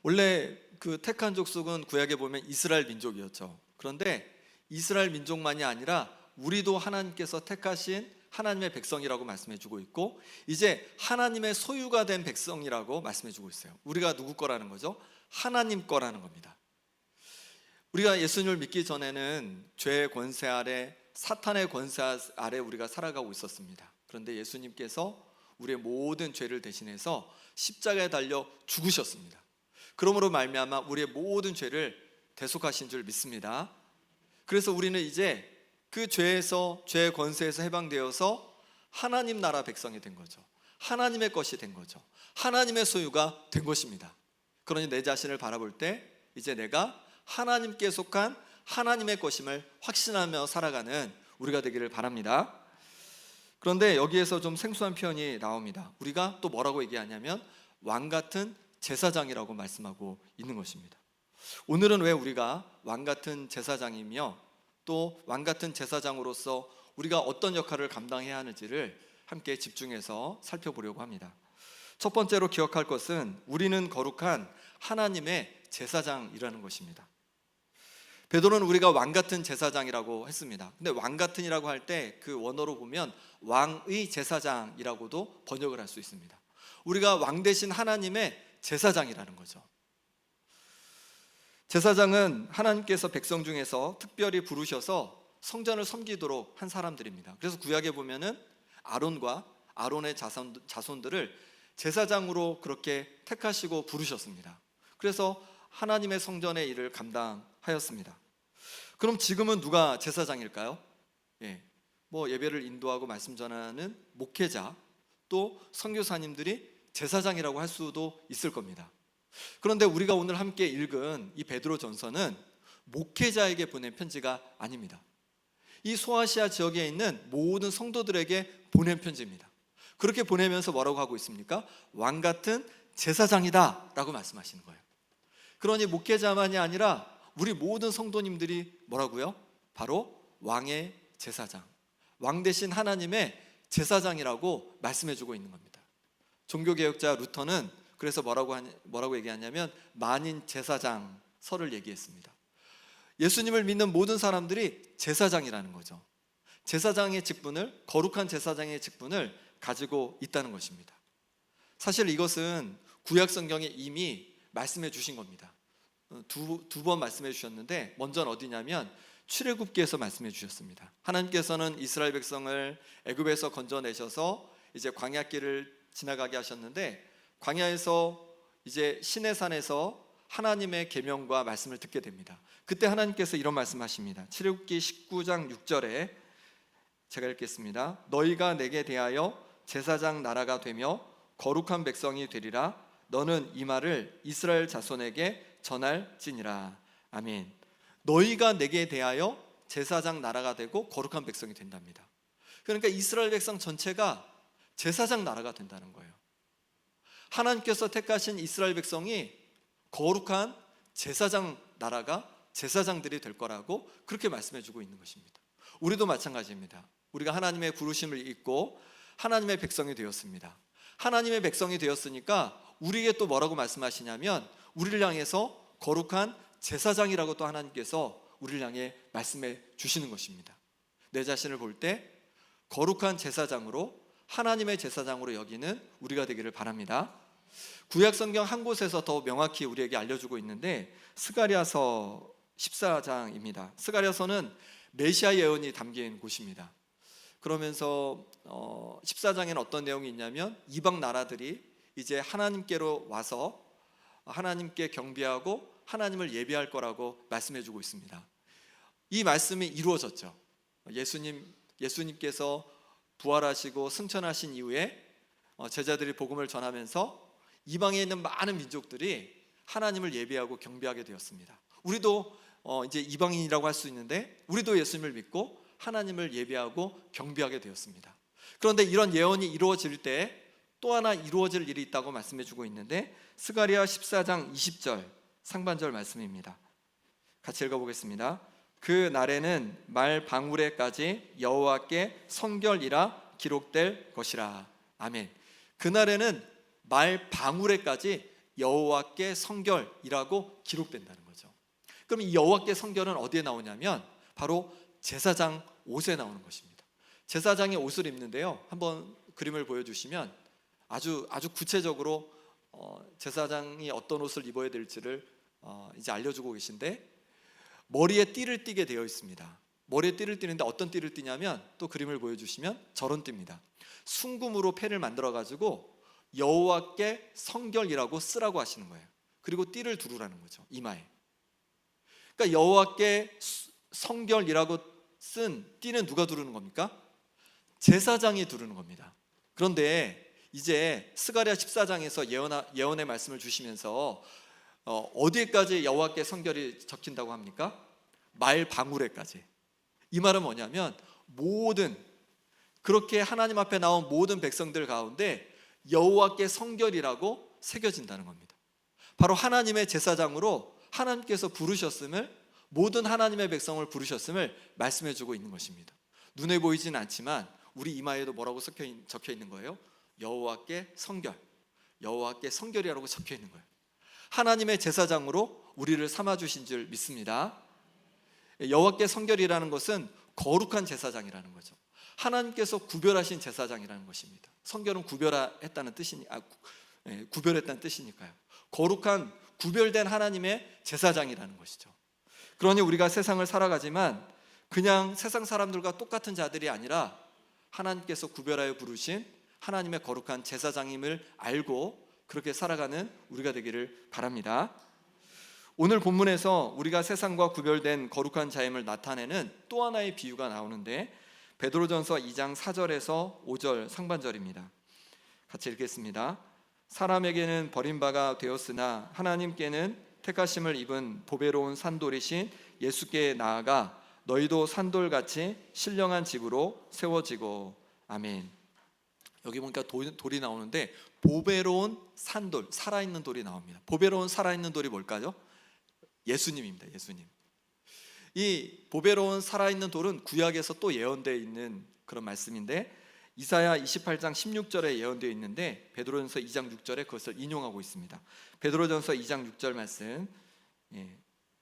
원래 그 택한 족속은 구약에 보면 이스라엘 민족이었죠. 그런데 이스라엘 민족만이 아니라 우리도 하나님께서 택하신 하나님의 백성이라고 말씀해주고 있고, 이제 하나님의 소유가 된 백성이라고 말씀해주고 있어요. 우리가 누구 거라는 거죠? 하나님 거라는 겁니다. 우리가 예수님을 믿기 전에는 죄의 권세 아래, 사탄의 권세 아래 우리가 살아가고 있었습니다. 그런데 예수님께서 우리의 모든 죄를 대신해서 십자가에 달려 죽으셨습니다. 그러므로 말미암아 우리의 모든 죄를 대속하신 줄 믿습니다. 그래서 우리는 이제 그 죄에서, 죄의 권세에서 해방되어서 하나님 나라 백성이 된 거죠. 하나님의 것이 된 거죠. 하나님의 소유가 된 것입니다. 그러니 내 자신을 바라볼 때 이제 내가 하나님께 속한 하나님의 것임을 확신하며 살아가는 우리가 되기를 바랍니다. 그런데 여기에서 좀 생소한 표현이 나옵니다. 우리가 또 뭐라고 얘기하냐면 왕같은 제사장이라고 말씀하고 있는 것입니다. 오늘은 왜 우리가 왕같은 제사장이며 또 왕같은 제사장으로서 우리가 어떤 역할을 감당해야 하는지를 함께 집중해서 살펴보려고 합니다. 첫 번째로 기억할 것은 우리는 거룩한 하나님의 제사장이라는 것입니다. 베드로는 우리가 왕같은 제사장이라고 했습니다. 근데 왕같은이라고 할 때 그 원어로 보면 왕의 제사장이라고도 번역을 할 수 있습니다. 우리가 왕 대신 하나님의 제사장이라는 거죠. 제사장은 하나님께서 백성 중에서 특별히 부르셔서 성전을 섬기도록 한 사람들입니다. 그래서 구약에 보면은 아론과 아론의 자손들을 제사장으로 그렇게 택하시고 부르셨습니다. 그래서 하나님의 성전의 일을 감당하였습니다. 그럼 지금은 누가 제사장일까요? 뭐 예배를 인도하고 말씀 전하는 목회자, 또 선교사님들이 제사장이라고 할 수도 있을 겁니다. 그런데 우리가 오늘 함께 읽은 이 베드로전서는 목회자에게 보낸 편지가 아닙니다. 이 소아시아 지역에 있는 모든 성도들에게 보낸 편지입니다. 그렇게 보내면서 뭐라고 하고 있습니까? 왕같은 제사장이다 라고 말씀하시는 거예요. 그러니 목회자만이 아니라 우리 모든 성도님들이 뭐라고요? 바로 왕의 제사장, 왕 대신 하나님의 제사장이라고 말씀해주고 있는 겁니다. 종교개혁자 루터는 그래서 뭐라고 얘기하냐면 만인 제사장설을 얘기했습니다. 예수님을 믿는 모든 사람들이 제사장이라는 거죠. 제사장의 직분을, 거룩한 제사장의 직분을 가지고 있다는 것입니다. 사실 이것은 구약 성경에 이미 말씀해 주신 겁니다. 두 번 말씀해 주셨는데, 먼저는 어디냐면 출애굽기에서 말씀해 주셨습니다. 하나님께서는 이스라엘 백성을 애굽에서 건져내셔서 이제 광야길을 지나가게 하셨는데, 광야에서 이제 시내산에서 하나님의 계명과 말씀을 듣게 됩니다. 그때 하나님께서 이런 말씀하십니다. 출애굽기 19장 6절에 제가 읽겠습니다. 너희가 내게 대하여 제사장 나라가 되며 거룩한 백성이 되리라. 너는 이 말을 이스라엘 자손에게 전할지니라. 아멘. 너희가 내게 대하여 제사장 나라가 되고 거룩한 백성이 된답니다. 그러니까 이스라엘 백성 전체가 제사장 나라가 된다는 거예요. 하나님께서 택하신 이스라엘 백성이 거룩한 제사장 나라가, 제사장들이 될 거라고 그렇게 말씀해 주고 있는 것입니다. 우리도 마찬가지입니다. 우리가 하나님의 부르심을 잊고 하나님의 백성이 되었습니다. 하나님의 백성이 되었으니까 우리에게 또 뭐라고 말씀하시냐면 우리를 향해서 거룩한 제사장이라고 또 하나님께서 우리를 향해 말씀해 주시는 것입니다. 내 자신을 볼 때 거룩한 제사장으로, 하나님의 제사장으로 여기는 우리가 되기를 바랍니다. 구약 성경 한 곳에서 더 명확히 우리에게 알려주고 있는데 스가랴서 14장입니다. 스가랴서는 메시아 예언이 담긴 곳입니다. 그러면서 14장에는 어떤 내용이 있냐면 이방 나라들이 이제 하나님께로 와서 하나님께 경배하고 하나님을 예배할 거라고 말씀해주고 있습니다. 이 말씀이 이루어졌죠. 예수님께서 부활하시고 승천하신 이후에 제자들이 복음을 전하면서 이방에 있는 많은 민족들이 하나님을 예배하고 경배하게 되었습니다. 우리도 이제 이방인이라고 할 수 있는데 우리도 예수님을 믿고 하나님을 예배하고 경배하게 되었습니다. 그런데 이런 예언이 이루어질 때 또 하나 이루어질 일이 있다고 말씀해 주고 있는데 스가랴 14장 20절 상반절 말씀입니다. 같이 읽어보겠습니다. 그 날에는 말 방울에까지 여호와께 성결이라 기록될 것이라. 아멘. 그 날에는 말 방울에까지 여호와께 성결이라고 기록된다는 거죠. 그럼 이 여호와께 성결은 어디에 나오냐면 바로 제사장 옷에 나오는 것입니다. 제사장이 옷을 입는데요, 한번 그림을 보여주시면 아주 구체적으로 제사장이 어떤 옷을 입어야 될지를 이제 알려주고 계신데, 머리에 띠를 띠게 되어 있습니다. 머리에 띠를 띠는데 어떤 띠를 띠냐면, 또 그림을 보여주시면 저런 띠입니다. 순금으로 패를 만들어 가지고 여호와께 성결이라고 쓰라고 하시는 거예요. 그리고 띠를 두르라는 거죠, 이마에. 그러니까 여호와께 성결이라고 쓴 띠는 누가 두르는 겁니까? 제사장이 두르는 겁니다. 그런데 이제 스가랴 14장에서 예언의 말씀을 주시면서 어디까지 여호와께 성결이 적힌다고 합니까? 말 방울에까지. 이 말은 뭐냐면 모든, 그렇게 하나님 앞에 나온 모든 백성들 가운데 여호와께 성결이라고 새겨진다는 겁니다. 바로 하나님의 제사장으로 하나님께서 부르셨음을, 모든 하나님의 백성을 부르셨음을 말씀해 주고 있는 것입니다. 눈에 보이진 않지만 우리 이마에도 뭐라고 적혀 있는 거예요? 여호와께 성결, 여호와께 성결이라고 적혀 있는 거예요. 하나님의 제사장으로 우리를 삼아 주신 줄 믿습니다. 여호와께 성결이라는 것은 거룩한 제사장이라는 거죠. 하나님께서 구별하신 제사장이라는 것입니다. 성결은 구별했다는 뜻이니까요. 거룩한 구별된 하나님의 제사장이라는 것이죠. 그러니 우리가 세상을 살아가지만 그냥 세상 사람들과 똑같은 자들이 아니라 하나님께서 구별하여 부르신 하나님의 거룩한 제사장임을 알고 그렇게 살아가는 우리가 되기를 바랍니다. 오늘 본문에서 우리가 세상과 구별된 거룩한 자임을 나타내는 또 하나의 비유가 나오는데, 베드로전서 2장 4절에서 5절 상반절입니다. 같이 읽겠습니다. 사람에게는 버림바가 되었으나 하나님께는 택하심을 입은 보배로운 산돌이신 예수께 나아가 너희도 산돌같이 신령한 집으로 세워지고. 아멘. 여기 보니까 돌이 나오는데 보배로운 산돌, 살아있는 돌이 나옵니다. 보배로운 살아있는 돌이 뭘까요? 예수님입니다. 예수님. 이 보배로운 살아있는 돌은 구약에서 또 예언되어 있는 그런 말씀인데, 이사야 28장 16절에 예언되어 있는데 베드로전서 2장 6절에 그것을 인용하고 있습니다. 베드로전서 2장 6절 말씀,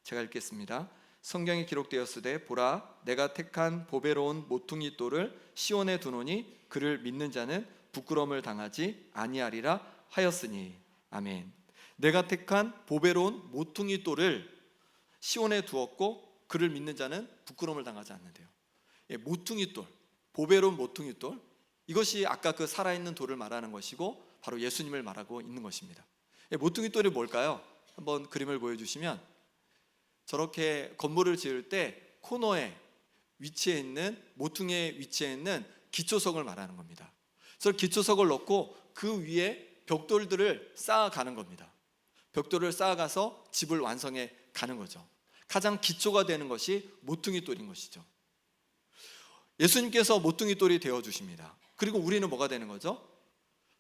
제가 읽겠습니다. 성경에 기록되었으되 보라, 내가 택한 보배로운 모퉁이 돌을 시온에 두노니 그를 믿는 자는 부끄러움을 당하지 아니하리라 하였으니. 아멘. 내가 택한 보배로운 모퉁이 돌을 시온에 두었고 그를 믿는 자는 부끄러움을 당하지 않는데요. 모퉁이 돌, 보배로운 모퉁이 돌, 이것이 아까 그 살아있는 돌을 말하는 것이고 바로 예수님을 말하고 있는 것입니다. 모퉁이 돌이 뭘까요? 한번 그림을 보여주시면, 저렇게 건물을 지을 때 코너에 위치해 있는, 모퉁이에 위치해 있는 기초석을 말하는 겁니다. 그래서 기초석을 넣고 그 위에 벽돌들을 쌓아가는 겁니다. 벽돌을 쌓아가서 집을 완성해 가는 거죠. 가장 기초가 되는 것이 모퉁이 돌인 것이죠. 예수님께서 모퉁이 돌이 되어 주십니다. 그리고 우리는 뭐가 되는 거죠?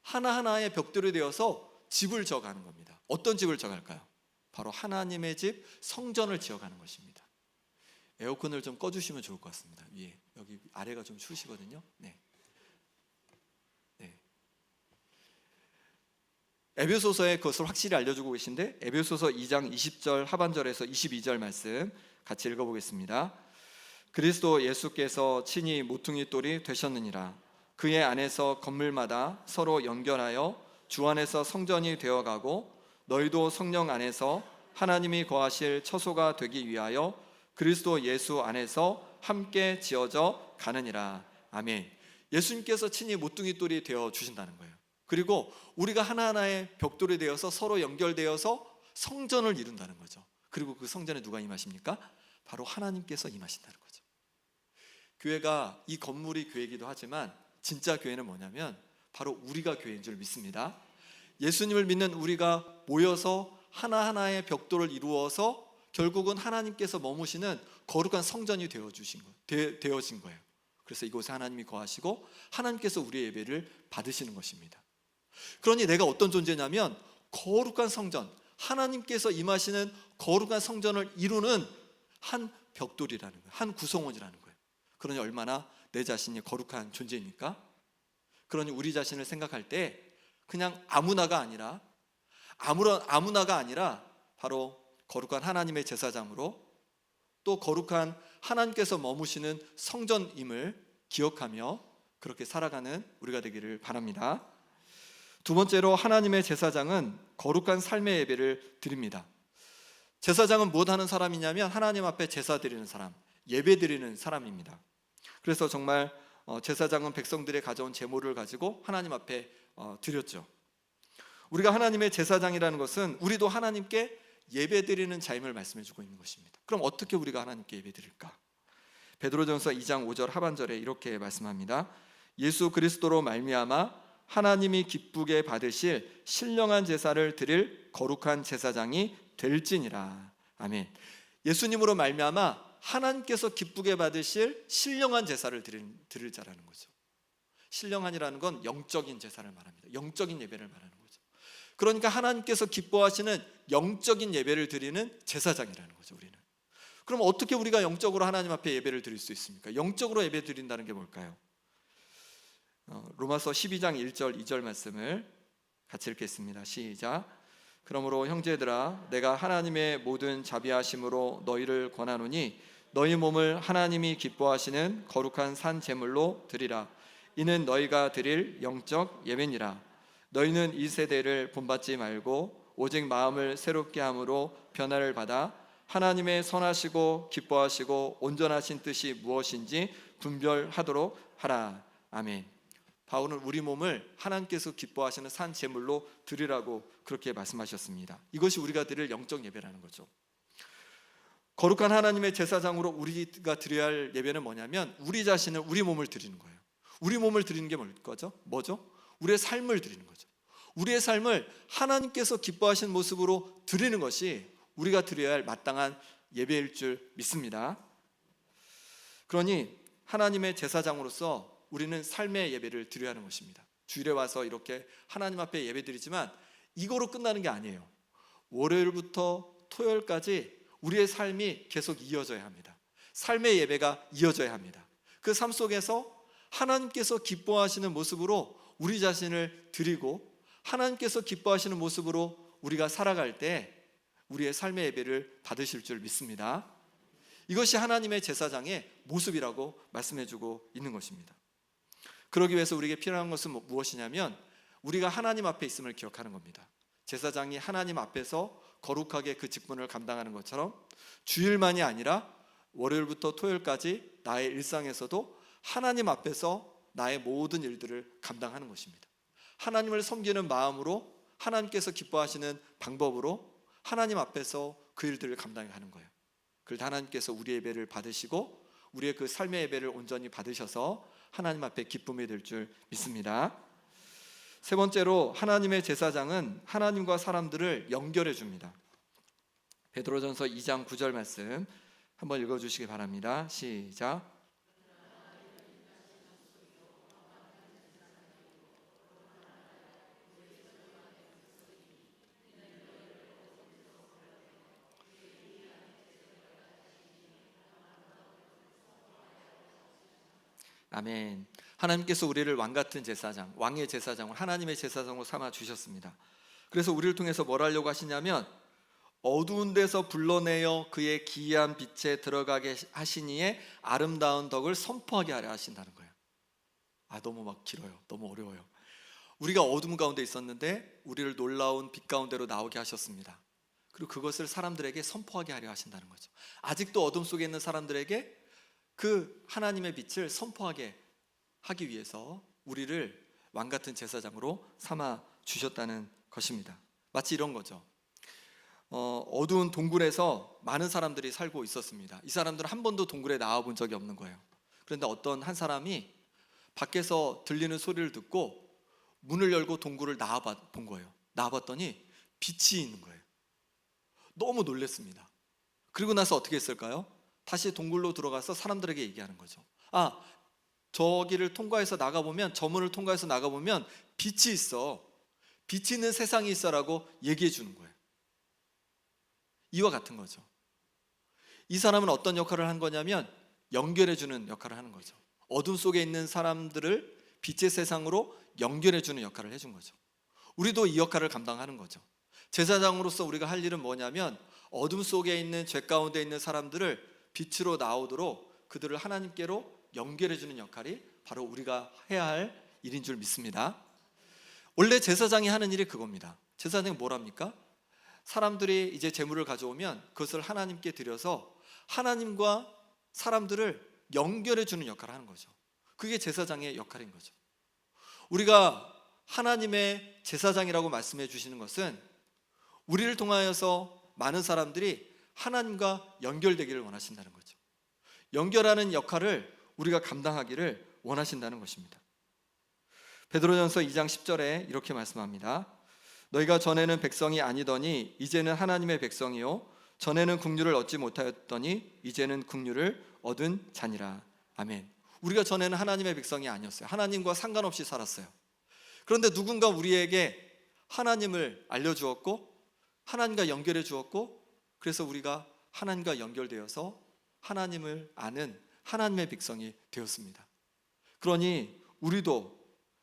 하나하나의 벽돌이 되어서 집을 지어가는 겁니다. 어떤 집을 지어갈까요? 바로 하나님의 집, 성전을 지어가는 것입니다. 에어컨을 좀 꺼주시면 좋을 것 같습니다. 위에, 여기 아래가 좀 추우시거든요. 네. 에베소서에 그것을 확실히 알려주고 계신데, 에베소서 2장 20절 하반절에서 22절 말씀 같이 읽어보겠습니다. 그리스도 예수께서 친히 모퉁이 돌이 되셨느니라. 그의 안에서 건물마다 서로 연결하여 주 안에서 성전이 되어가고 너희도 성령 안에서 하나님이 거하실 처소가 되기 위하여 그리스도 예수 안에서 함께 지어져 가느니라. 아멘. 예수님께서 친히 모퉁이 돌이 되어 주신다는 거예요. 그리고 우리가 하나하나의 벽돌이 되어서 서로 연결되어서 성전을 이룬다는 거죠. 그리고 그 성전에 누가 임하십니까? 바로 하나님께서 임하신다는 거죠. 교회가, 이 건물이 교회이기도 하지만 진짜 교회는 뭐냐면 바로 우리가 교회인 줄 믿습니다. 예수님을 믿는 우리가 모여서 하나하나의 벽돌을 이루어서 결국은 하나님께서 머무시는 거룩한 성전이 되어진 거예요. 그래서 이곳에 하나님이 거하시고 하나님께서 우리의 예배를 받으시는 것입니다. 그러니 내가 어떤 존재냐면 거룩한 성전, 하나님께서 임하시는 거룩한 성전을 이루는 한 벽돌이라는 거예요. 한 구성원이라는 거예요. 그러니 얼마나 내 자신이 거룩한 존재입니까? 그러니 우리 자신을 생각할 때 그냥 아무나가 아니라 바로 거룩한 하나님의 제사장으로 또 거룩한 하나님께서 머무시는 성전임을 기억하며 그렇게 살아가는 우리가 되기를 바랍니다. 두 번째로 하나님의 제사장은 거룩한 삶의 예배를 드립니다. 제사장은 무엇 하는 사람이냐면 하나님 앞에 제사 드리는 사람, 예배 드리는 사람입니다. 그래서 정말 제사장은 백성들이 가져온 제물을 가지고 하나님 앞에 드렸죠. 우리가 하나님의 제사장이라는 것은 우리도 하나님께 예배 드리는 자임을 말씀해 주고 있는 것입니다. 그럼 어떻게 우리가 하나님께 예배 드릴까? 베드로전서 2장 5절 하반절에 이렇게 말씀합니다. 예수 그리스도로 말미암아 하나님이 기쁘게 받으실 신령한 제사를 드릴 거룩한 제사장이 될지니라. 아멘. 예수님으로 말미암아 하나님께서 기쁘게 받으실 신령한 제사를 드릴 자라는 거죠. 신령한이라는 건 영적인 제사를 말합니다. 영적인 예배를 말하는 거죠. 그러니까 하나님께서 기뻐하시는 영적인 예배를 드리는 제사장이라는 거죠. 우리는. 그럼 어떻게 우리가 영적으로 하나님 앞에 예배를 드릴 수 있습니까? 영적으로 예배 드린다는 게 뭘까요? 로마서 12장 1절 2절 말씀을 같이 읽겠습니다. 시작. 그러므로 형제들아 내가 하나님의 모든 자비하심으로 너희를 권하노니 너희 몸을 하나님이 기뻐하시는 거룩한 산 제물로 드리라. 이는 너희가 드릴 영적 예배니라. 너희는 이 세대를 본받지 말고 오직 마음을 새롭게 함으로 변화를 받아 하나님의 선하시고 기뻐하시고 온전하신 뜻이 무엇인지 분별하도록 하라. 아멘. 바울은 우리 몸을 하나님께서 기뻐하시는 산 제물로 드리라고 그렇게 말씀하셨습니다. 이것이 우리가 드릴 영적 예배라는 거죠. 거룩한 하나님의 제사장으로 우리가 드려야 할 예배는 뭐냐면 우리 자신을, 우리 몸을 드리는 거예요. 우리 몸을 드리는 게 뭐죠? 우리의 삶을 드리는 거죠. 우리의 삶을 하나님께서 기뻐하시는 모습으로 드리는 것이 우리가 드려야 할 마땅한 예배일 줄 믿습니다. 그러니 하나님의 제사장으로서 우리는 삶의 예배를 드려야 하는 것입니다. 주일에 와서 이렇게 하나님 앞에 예배 드리지만 이거로 끝나는 게 아니에요. 월요일부터 토요일까지 우리의 삶이 계속 이어져야 합니다. 삶의 예배가 이어져야 합니다. 그 삶 속에서 하나님께서 기뻐하시는 모습으로 우리 자신을 드리고 하나님께서 기뻐하시는 모습으로 우리가 살아갈 때 우리의 삶의 예배를 받으실 줄 믿습니다. 이것이 하나님의 제사장의 모습이라고 말씀해주고 있는 것입니다. 그러기 위해서 우리에게 필요한 것은 무엇이냐면 우리가 하나님 앞에 있음을 기억하는 겁니다. 제사장이 하나님 앞에서 거룩하게 그 직분을 감당하는 것처럼 주일만이 아니라 월요일부터 토요일까지 나의 일상에서도 하나님 앞에서 나의 모든 일들을 감당하는 것입니다. 하나님을 섬기는 마음으로 하나님께서 기뻐하시는 방법으로 하나님 앞에서 그 일들을 감당하는 거예요. 그래서 하나님께서 우리의 예배를 받으시고 우리의 그 삶의 예배를 온전히 받으셔서 하나님 앞에 기쁨이 될 줄 믿습니다. 세 번째로 하나님의 제사장은 하나님과 사람들을 연결해 줍니다. 베드로전서 2장 9절 말씀 한번 읽어주시기 바랍니다. 시작. 아멘. 하나님께서 우리를 왕같은 제사장, 왕의 제사장을 하나님의 제사장으로 삼아 주셨습니다. 그래서 우리를 통해서 뭘 하려고 하시냐면 어두운 데서 불러내어 그의 기이한 빛에 들어가게 하시니의 아름다운 덕을 선포하게 하려 하신다는 거예요. 너무 막 길어요. 너무 어려워요. 우리가 어둠 가운데 있었는데 우리를 놀라운 빛 가운데로 나오게 하셨습니다. 그리고 그것을 사람들에게 선포하게 하려 하신다는 거죠. 아직도 어둠 속에 있는 사람들에게 그 하나님의 빛을 선포하게 하기 위해서 우리를 왕같은 제사장으로 삼아 주셨다는 것입니다. 마치 이런 거죠. 어두운 동굴에서 많은 사람들이 살고 있었습니다. 이 사람들은 한 번도 동굴에 나와 본 적이 없는 거예요. 그런데 어떤 한 사람이 밖에서 들리는 소리를 듣고 문을 열고 동굴을 나와 본 거예요. 나와 봤더니 빛이 있는 거예요. 너무 놀랐습니다. 그리고 나서 어떻게 했을까요? 다시 동굴로 들어가서 사람들에게 얘기하는 거죠. 아, 저기를 통과해서 나가보면, 저 문을 통과해서 나가보면 빛이 있어. 빛이 있는 세상이 있어라고 얘기해 주는 거예요. 이와 같은 거죠. 이 사람은 어떤 역할을 한 거냐면 연결해 주는 역할을 하는 거죠. 어둠 속에 있는 사람들을 빛의 세상으로 연결해 주는 역할을 해준 거죠. 우리도 이 역할을 감당하는 거죠. 제사장으로서 우리가 할 일은 뭐냐면 어둠 속에 있는, 죄 가운데 있는 사람들을 빛으로 나오도록 그들을 하나님께로 연결해 주는 역할이 바로 우리가 해야 할 일인 줄 믿습니다. 원래 제사장이 하는 일이 그겁니다. 제사장이 뭘 합니까? 사람들이 이제 제물을 가져오면 그것을 하나님께 드려서 하나님과 사람들을 연결해 주는 역할을 하는 거죠. 그게 제사장의 역할인 거죠. 우리가 하나님의 제사장이라고 말씀해 주시는 것은 우리를 통하여서 많은 사람들이 하나님과 연결되기를 원하신다는 거죠. 연결하는 역할을 우리가 감당하기를 원하신다는 것입니다. 베드로전서 2장 10절에 이렇게 말씀합니다. 너희가 전에는 백성이 아니더니 이제는 하나님의 백성이요 전에는 국류를 얻지 못하였더니 이제는 국류를 얻은 자니라. 아멘. 우리가 전에는 하나님의 백성이 아니었어요. 하나님과 상관없이 살았어요. 그런데 누군가 우리에게 하나님을 알려주었고 하나님과 연결해 주었고, 그래서 우리가 하나님과 연결되어서 하나님을 아는 하나님의 백성이 되었습니다. 그러니 우리도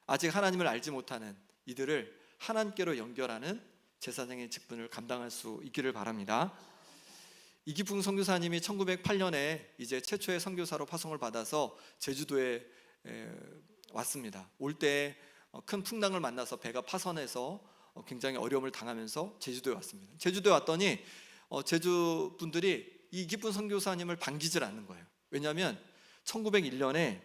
아직 하나님을 알지 못하는 이들을 하나님께로 연결하는 제사장의 직분을 감당할 수 있기를 바랍니다. 이기풍 선교사님이 1908년에 이제 최초의 선교사로 파송을 받아서 제주도에 왔습니다. 올 때 큰 풍랑을 만나서 배가 파선해서 굉장히 어려움을 당하면서 제주도에 왔습니다. 제주도에 왔더니 제주 분들이 이 이기풍 선교사님을 반기질 않는 거예요. 왜냐하면 1901년에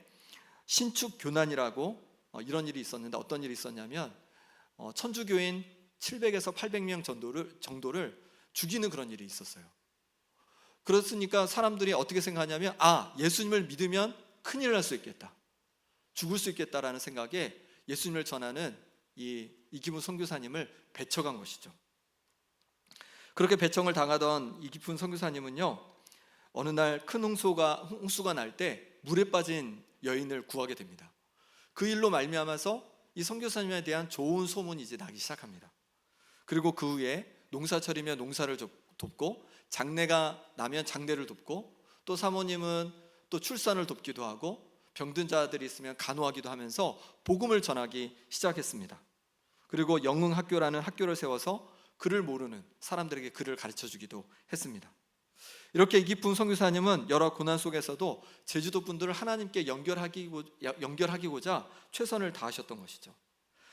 신축 교난이라고 이런 일이 있었는데, 어떤 일이 있었냐면 천주교인 700에서 800명 정도를 죽이는 그런 일이 있었어요. 그렇으니까 사람들이 어떻게 생각하냐면 예수님을 믿으면 큰일 날 수 있겠다, 죽을 수 있겠다라는 생각에 예수님을 전하는 이 이기풍 선교사님을 배척한 것이죠. 그렇게 배척을 당하던 이기풍 선교사님은요, 어느 날 큰 홍수가 날 때 물에 빠진 여인을 구하게 됩니다. 그 일로 말미암아서 이 선교사님에 대한 좋은 소문이 이제 나기 시작합니다. 그리고 그 후에 농사철이면 농사를 돕고, 장례가 나면 장례를 돕고, 또 사모님은 또 출산을 돕기도 하고, 병든 자들이 있으면 간호하기도 하면서 복음을 전하기 시작했습니다. 그리고 영흥학교라는 학교를 세워서 글을 모르는 사람들에게 글을 가르쳐 주기도 했습니다. 이렇게 이기풍 선교사님은 여러 고난 속에서도 제주도 분들을 하나님께 연결하기고자 최선을 다하셨던 것이죠.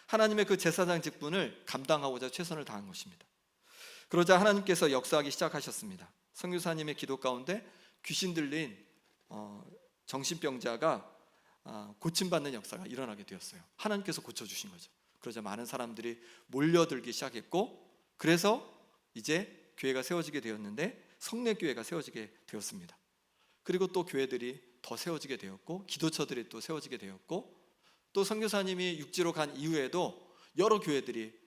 하나님의 그 제사장 직분을 감당하고자 최선을 다한 것입니다. 그러자 하나님께서 역사하기 시작하셨습니다. 선교사님의 기도 가운데 귀신 들린 정신병자가 고침받는 역사가 일어나게 되었어요. 하나님께서 고쳐주신 거죠. 그러자 많은 사람들이 몰려들기 시작했고, 그래서 이제 교회가 세워지게 되었는데 성례교회가 세워지게 되었습니다. 그리고 또 교회들이 더 세워지게 되었고, 기도처들이 또 세워지게 되었고, 또 선교사님이 육지로 간 이후에도 여러 교회들이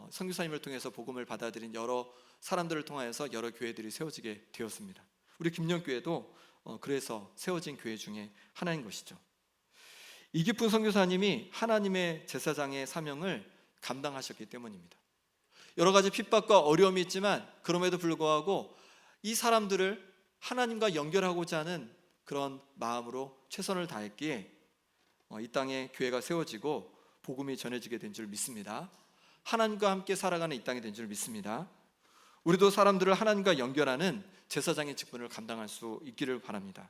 선교사님을 통해서 복음을 받아들인 여러 사람들을 통하여서 여러 교회들이 세워지게 되었습니다. 우리 김영교회도 그래서 세워진 교회 중에 하나인 것이죠. 이기풍 선교사님이 하나님의 제사장의 사명을 감당하셨기 때문입니다. 여러 가지 핍박과 어려움이 있지만 그럼에도 불구하고 이 사람들을 하나님과 연결하고자 하는 그런 마음으로 최선을 다했기에 이 땅에 교회가 세워지고 복음이 전해지게 된 줄 믿습니다. 하나님과 함께 살아가는 이 땅이 된 줄 믿습니다. 우리도 사람들을 하나님과 연결하는 제사장의 직분을 감당할 수 있기를 바랍니다.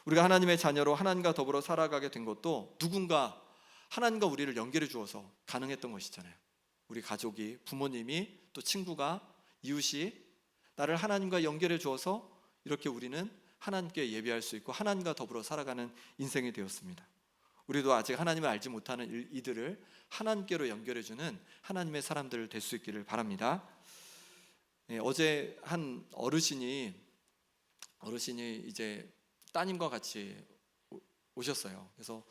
우리가 하나님의 자녀로 하나님과 더불어 살아가게 된 것도 누군가 하나님과 우리를 연결해 주어서 가능했던 것이잖아요. 우리 가족이, 부모님이, 또 친구가, 이웃이 나를 하나님과 연결해 주어서 이렇게 우리는 하나님께 예배할 수 있고 하나님과 더불어 살아가는 인생이 되었습니다. 우리도 아직 하나님을 알지 못하는 이들을 하나님께로 연결해 주는 하나님의 사람들 될 수 있기를 바랍니다. 어제 한 어르신이 이제 따님과 같이 오셨어요. 그래서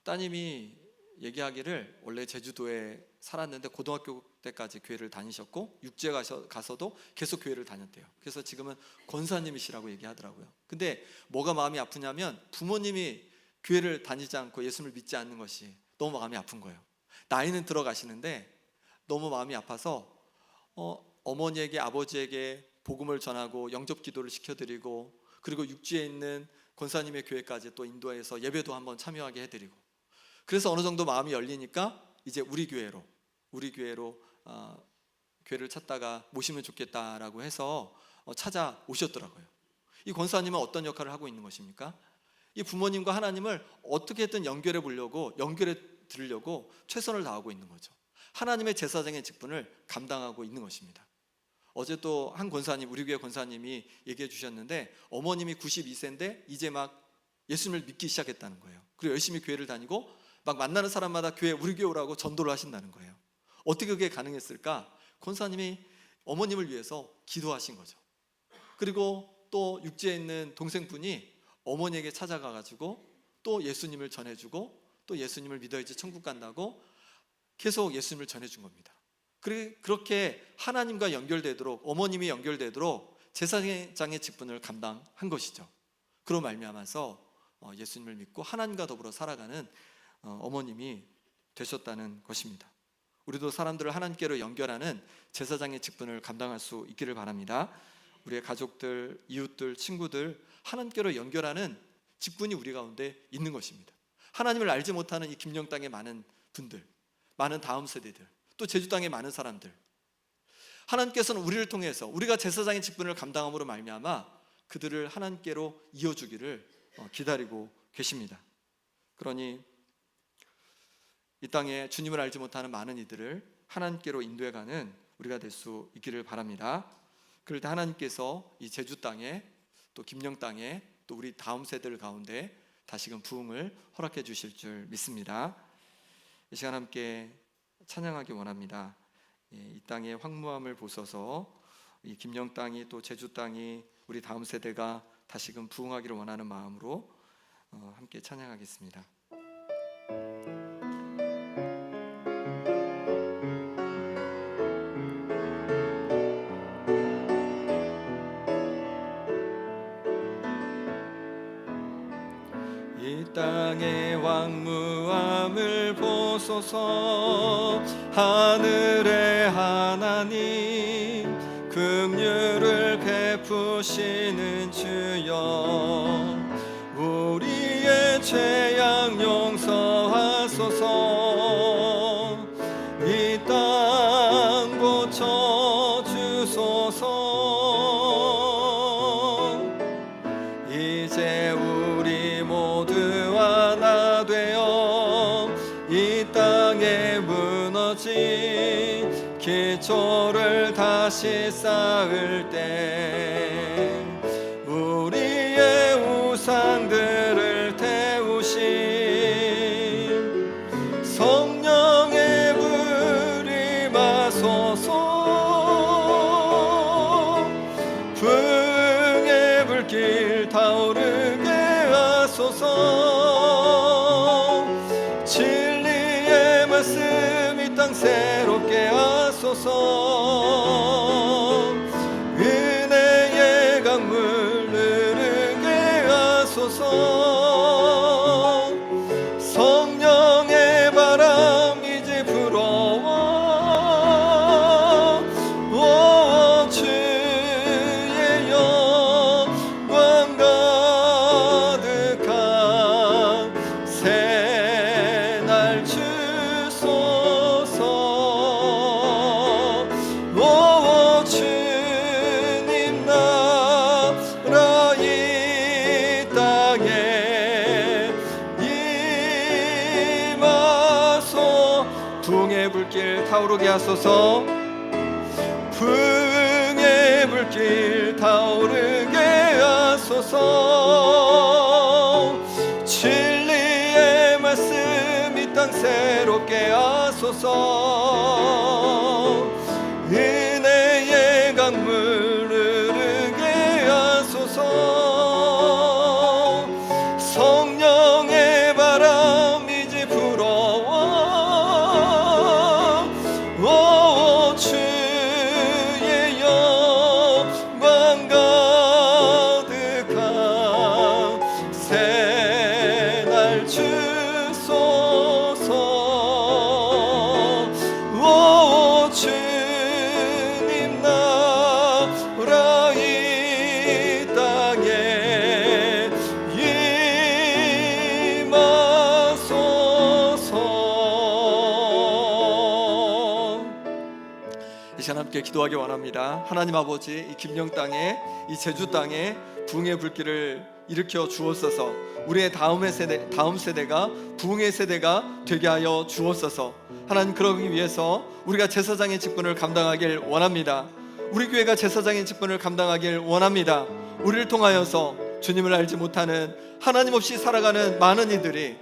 따님이 얘기하기를 원래 제주도에 살았는데 고등학교 때까지 교회를 다니셨고 육지에 가서도 계속 교회를 다녔대요. 그래서 지금은 권사님이시라고 얘기하더라고요. 근데 뭐가 마음이 아프냐면 부모님이 교회를 다니지 않고 예수를 믿지 않는 것이 너무 마음이 아픈 거예요. 나이는 들어가시는데 너무 마음이 아파서 어머니에게 아버지에게 복음을 전하고 영접 기도를 시켜드리고, 그리고 육지에 있는 권사님의 교회까지 또 인도해서 예배도 한번 참여하게 해드리고, 그래서 어느 정도 마음이 열리니까 이제 우리 교회로 교회를 찾다가 모시면 좋겠다라고 해서 찾아오셨더라고요. 이 권사님은 어떤 역할을 하고 있는 것입니까? 이 부모님과 하나님을 어떻게든 연결해 드리려고 최선을 다하고 있는 거죠. 하나님의 제사장의 직분을 감당하고 있는 것입니다. 어제 또 한 권사님, 우리 교회 권사님이 얘기해 주셨는데, 어머님이 92세인데 이제 막 예수님을 믿기 시작했다는 거예요. 그리고 열심히 교회를 다니고 막 만나는 사람마다 우리 교회 오라고 전도를 하신다는 거예요. 어떻게 그게 가능했을까? 권사님이 어머님을 위해서 기도하신 거죠. 그리고 또 육지에 있는 동생분이 어머니에게 찾아가가지고 또 예수님을 전해주고, 또 예수님을 믿어야지 천국 간다고 계속 예수님을 전해준 겁니다. 그렇게 하나님과 연결되도록, 어머님이 연결되도록 제사장의 직분을 감당한 것이죠. 그로 말미암아서 예수님을 믿고 하나님과 더불어 살아가는 어머님이 되셨다는 것입니다. 우리도 사람들을 하나님께로 연결하는 제사장의 직분을 감당할 수 있기를 바랍니다. 우리의 가족들, 이웃들, 친구들 하나님께로 연결하는 직분이 우리 가운데 있는 것입니다. 하나님을 알지 못하는 이 김영 땅의 많은 분들, 많은 다음 세대들, 또 제주 땅의 많은 사람들, 하나님께서는 우리를 통해서 우리가 제사장의 직분을 감당함으로 말미암아 그들을 하나님께로 이어주기를 기다리고 계십니다. 그러니 이 땅에 주님을 알지 못하는 많은 이들을 하나님께로 인도해가는 우리가 될 수 있기를 바랍니다. 그럴 때 하나님께서 이 제주 땅에, 또 김영 땅에, 또 우리 다음 세대들 가운데 다시금 부흥을 허락해 주실 줄 믿습니다. 이 시간 함께 찬양하기 원합니다. 이 땅의 황무함을 보소서, 이 김영 땅이, 또 제주 땅이, 우리 다음 세대가 다시금 부흥하기를 원하는 마음으로 함께 찬양하겠습니다. 이 땅의 왕무함을 보소서, 하늘의 하나님 긍휼을 베푸시는 주여, 우리의 죄악 용서하소서, 이 땅 고쳐주소서. 이제 우리 모두 하나 되어 이 땅에 무너진 기초를 다시 쌓을 때, 우리의 우상들을 태우신 성령의 불이 마소서, 부흥의 불길 타오르게 하소서, 진리의 말씀 이 땅 새롭게 하소서, 은혜의 강물 흐르게 하소서, 성령의 바람 이제 불어와 주의 영광 가득한 새날 주소서. 주님 나라 이 땅에 임하소, 부흥의 불길 타오르게 하소서, 부흥의 불길 타오르게 하소서, 진리의 말씀 이 땅 새롭게 하소서, 은혜의 강물 흐르게 하소서, 성령의 바람 이제 불어와 시간 함께 기도하기 원합니다. 하나님 아버지, 이 김영 땅에, 이 제주 땅에 부흥의 불길을 일으켜 주옵소서. 우리의 다음 세대가 부흥의 세대가 되게 하여 주옵소서. 하나님, 그러기 위해서 우리가 제사장의 직분을 감당하길 원합니다. 우리 교회가 제사장의 직분을 감당하길 원합니다. 우리를 통하여서 주님을 알지 못하는, 하나님 없이 살아가는 많은 이들이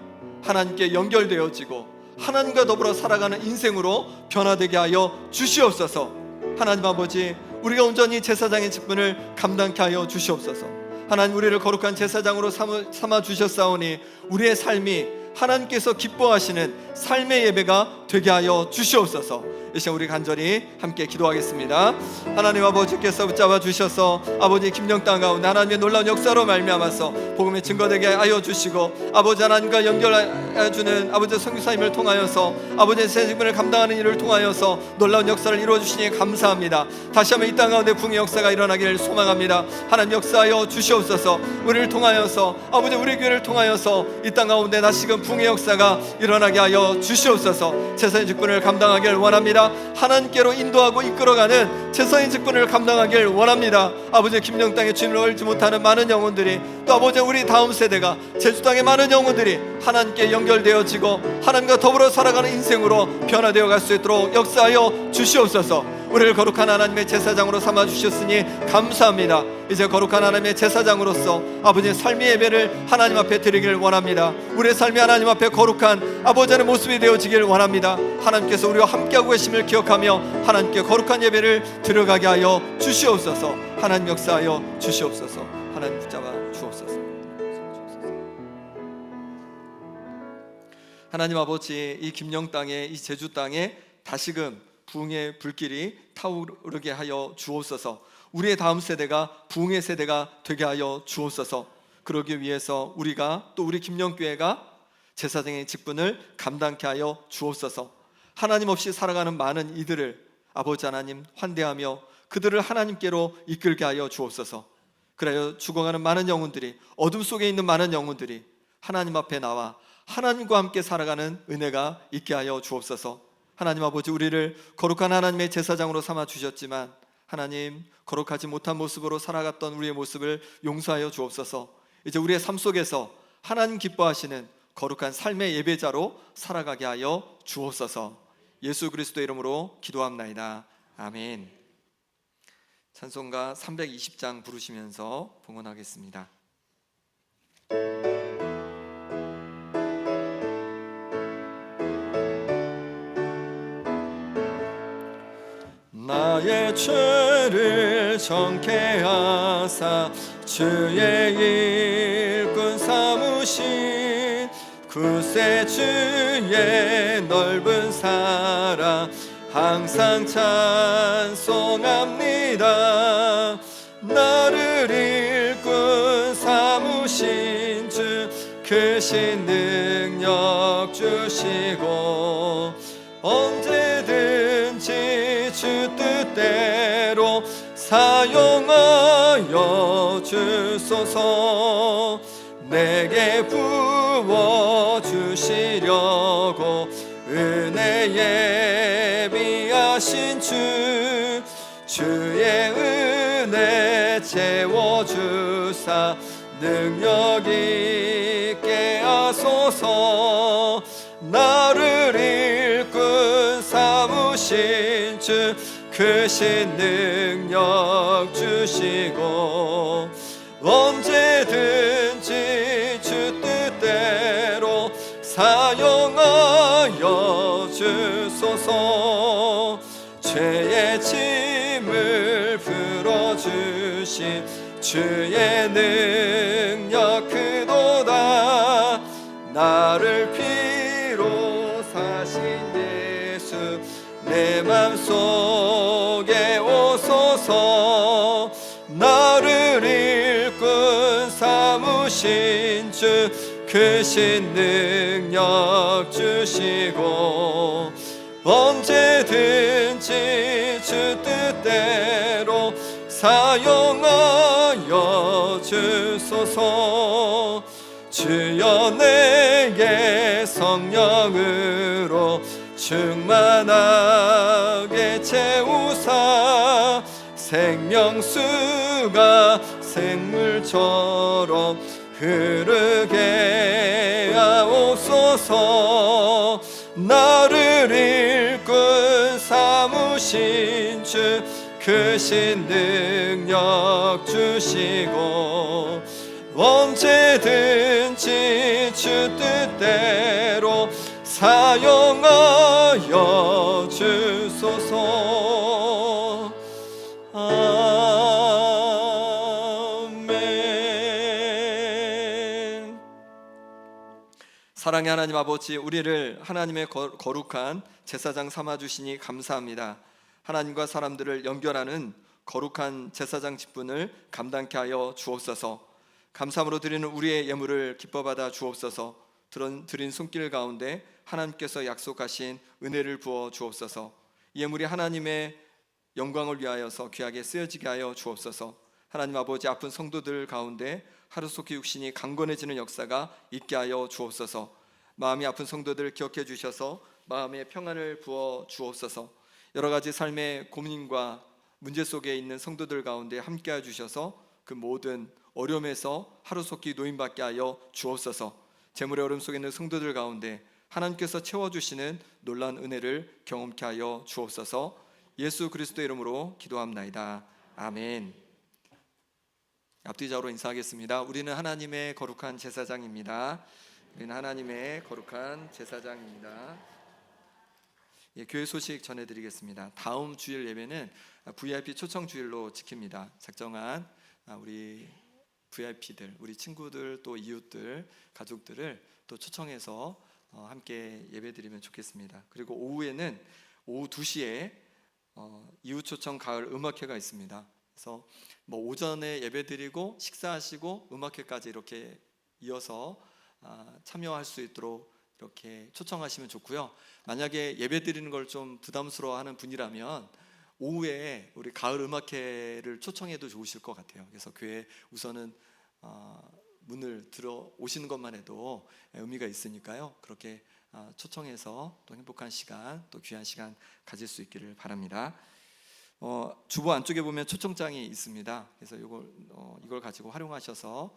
하나님께 연결되어지고 하나님과 더불어 살아가는 인생으로 변화되게 하여 주시옵소서. 하나님 아버지, 우리가 온전히 제사장의 직분을 감당케 하여 주시옵소서. 하나님, 우리를 거룩한 제사장으로 삼아 주셨사오니 우리의 삶이 하나님께서 기뻐하시는 삶의 예배가 되게 하여 주시옵소서. 이 시간 우리 간절히 함께 기도하겠습니다. 하나님 아버지께서 붙잡아 주셔서 아버지 김영 땅 가운데 하나님의 놀라운 역사로 말미암아서 복음의 증거되게 하여 주시고, 아버지 하나님과 연결해주는 아버지 선교사님을 통하여서 아버지의 직분을 감당하는 일을 통하여서 놀라운 역사를 이루어 주시니 감사합니다. 다시 한번 이 땅 가운데 부흥의 역사가 일어나기를 소망합니다. 하나님 역사하여 주시옵소서. 우리를 통하여서 아버지, 우리 교회를 통하여서 이 땅 가운데 다시금 부흥의 역사가 일어나게 하여 주시옵소서. 제사의 직분을 감당하길 원합니다. 하나님께로 인도하고 이끌어가는 제사의 직분을 감당하길 원합니다. 아버지, 김영 땅에 주님을 알지 못하는 많은 영혼들이, 또 아버지 우리 다음 세대가 제주 땅의 많은 영혼들이 하나님께 연결되어지고 하나님과 더불어 살아가는 인생으로 변화되어 갈 수 있도록 역사하여 주시옵소서. 우리를 거룩한 하나님의 제사장으로 삼아 주셨으니 감사합니다. 이제 거룩한 하나님의 제사장으로서 아버지의 삶의 예배를 하나님 앞에 드리길 원합니다. 우리의 삶이 하나님 앞에 거룩한 아버지의 모습이 되어지길 원합니다. 하나님께서 우리와 함께하고 계심을 기억하며 하나님께 거룩한 예배를 들어가게 하여 주시옵소서. 하나님 역사하여 주시옵소서. 하나님 붙잡아 주옵소서. 하나님 아버지, 이 김영 땅에, 이 제주 땅에 다시금 부흥의 불길이 타오르게 하여 주옵소서. 우리의 다음 세대가 부흥의 세대가 되게 하여 주옵소서. 그러기 위해서 우리가, 또 우리 김영교회가 제사장의 직분을 감당케 하여 주옵소서. 하나님 없이 살아가는 많은 이들을 아버지 하나님 환대하며 그들을 하나님께로 이끌게 하여 주옵소서. 그래야 죽어가는 많은 영혼들이, 어둠 속에 있는 많은 영혼들이 하나님 앞에 나와 하나님과 함께 살아가는 은혜가 있게 하여 주옵소서. 하나님 아버지, 우리를 거룩한 하나님의 제사장으로 삼아 주셨지만 하나님, 거룩하지 못한 모습으로 살아갔던 우리의 모습을 용서하여 주옵소서. 이제 우리의 삶 속에서 하나님 기뻐하시는 거룩한 삶의 예배자로 살아가게 하여 주옵소서. 예수 그리스도의 이름으로 기도합나이다. 아멘. 찬송가 320장 부르시면서 봉헌하겠습니다. 나의 죄를 정케 하사 주의 일꾼 삼으신 구세주의 넓은 사랑 항상 찬송합니다. 나를 일꾼 삼으신 주 크신 능력 주시고 언제든지 주 뜻대로 사용하여 주소서. 내게 부어주시려고 은혜 예비하신 주 주의 은혜 채워주사 능력 있게 하소서. 나를 일꾼 삼으신 주 크신 능력 주시고 언제든지 주 뜻대로 사용하여 주소서. 죄의 짐을 풀어주신 주의 능력 크도다. 나를 피로 사신 예수 내 맘속에 오소서. 나를 일꾼 삼으신 주 크신 능력 주시고 언제든지 주 뜻대로 사용하여 주소서. 주여 내게 성령으로 충만하게 채우사 생명수가 샘물처럼 흐르게 하옵소서. 나를 일꾼 삼으신 주 크신 능력 주시고 언제든지 주 뜻대로 사용하여 주소서. 아멘. 사랑의 하나님 아버지, 우리를 하나님의 거룩한 제사장 삼아주시니 감사합니다. 하나님과 사람들을 연결하는 거룩한 제사장 직분을 감당케 하여 주옵소서. 감사함으로 드리는 우리의 예물을 기뻐 받아 주옵소서. 드린 손길 가운데 하나님께서 약속하신 은혜를 부어 주옵소서. 예물이 하나님의 영광을 위하여서 귀하게 쓰여지게 하여 주옵소서. 하나님 아버지, 아픈 성도들 가운데 하루속히 육신이 강건해지는 역사가 있게 하여 주옵소서. 마음이 아픈 성도들을 기억해 주셔서 마음의 평안을 부어 주옵소서. 여러 가지 삶의 고민과 문제 속에 있는 성도들 가운데 함께해 주셔서 그 모든 어려움에서 하루속히 노임받게 하여 주옵소서. 재물의 어려움 속에 있는 성도들 가운데 하나님께서 채워주시는 놀라운 은혜를 경험케 하여 주옵소서. 예수 그리스도의 이름으로 기도합나이다. 아멘. 앞뒤자로 인사하겠습니다. 우리는 하나님의 거룩한 제사장입니다. 우리는 하나님의 거룩한 제사장입니다. 교회 소식 전해드리겠습니다. 다음 주일 예배는 VIP 초청 주일로 지킵니다. 작정한 우리 VIP들, 우리 친구들, 또 이웃들, 가족들을 또 초청해서 함께 예배드리면 좋겠습니다. 그리고 오후에는 오후 2시에 이웃 초청 가을 음악회가 있습니다. 그래서 오전에 예배드리고 식사하시고 음악회까지 이렇게 이어서 참여할 수 있도록 이렇게 초청하시면 좋고요. 만약에 예배드리는 걸 좀 부담스러워하는 분이라면 오후에 우리 가을 음악회를 초청해도 좋으실 것 같아요. 그래서 교회 우선은 문을 들어 오시는 것만 해도 의미가 있으니까요. 그렇게 초청해서 또 행복한 시간, 또 귀한 시간 가질 수 있기를 바랍니다. 주보 안쪽에 보면 초청장이 있습니다. 그래서 이걸 가지고 활용하셔서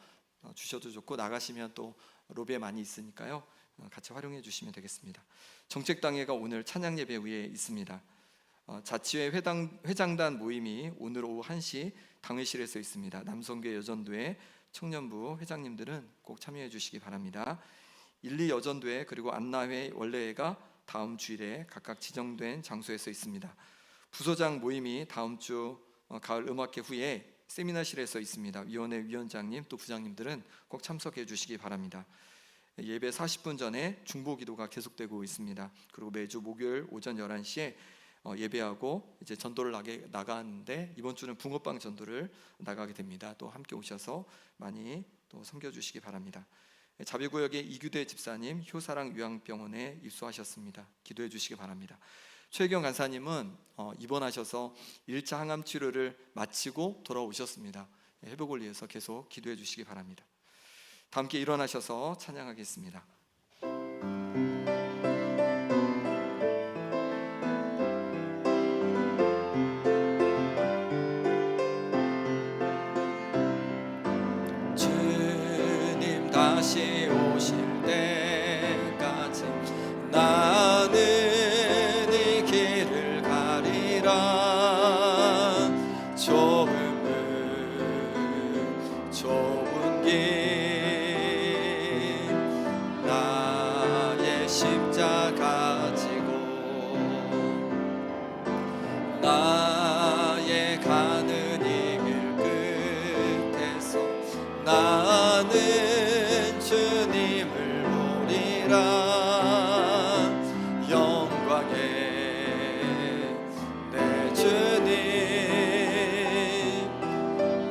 주셔도 좋고, 나가시면 또 로비에 많이 있으니까요. 같이 활용해 주시면 되겠습니다. 정책당회가 오늘 찬양 예배 위에 있습니다. 자치회 회장단 모임이 오늘 오후 1시 당회실에서 있습니다. 남성교회 여전도회 청년부 회장님들은 꼭 참여해 주시기 바랍니다. 1, 2 여전도회 그리고 안나회 원래회가 다음 주일에 각각 지정된 장소에서 있습니다. 부서장 모임이 다음 주 가을 음악회 후에 세미나실에서 있습니다. 위원회 위원장님 또 부장님들은 꼭 참석해 주시기 바랍니다. 예배 40분 전에 중보 기도가 계속되고 있습니다. 그리고 매주 목요일 오전 11시에 예배하고 이제 전도를 나가는데 이번 주는 붕어빵 전도를 나가게 됩니다. 또 함께 오셔서 많이 또 섬겨주시기 바랍니다. 자비구역의 이규대 집사님 효사랑 요양병원에 입소하셨습니다. 기도해 주시기 바랍니다. 최경 간사님은 입원하셔서 1차 항암 치료를 마치고 돌아오셨습니다. 회복을 위해서 계속 기도해 주시기 바랍니다. 다 함께 일어나셔서 찬양하겠습니다. 주님 다시 오실 때까지 나는 이 길을 가리라. 좁은 길 나의 십자가 지고 나의 가는 이 길 끝에서 나는 주님을 보리라. 영광의 내 주님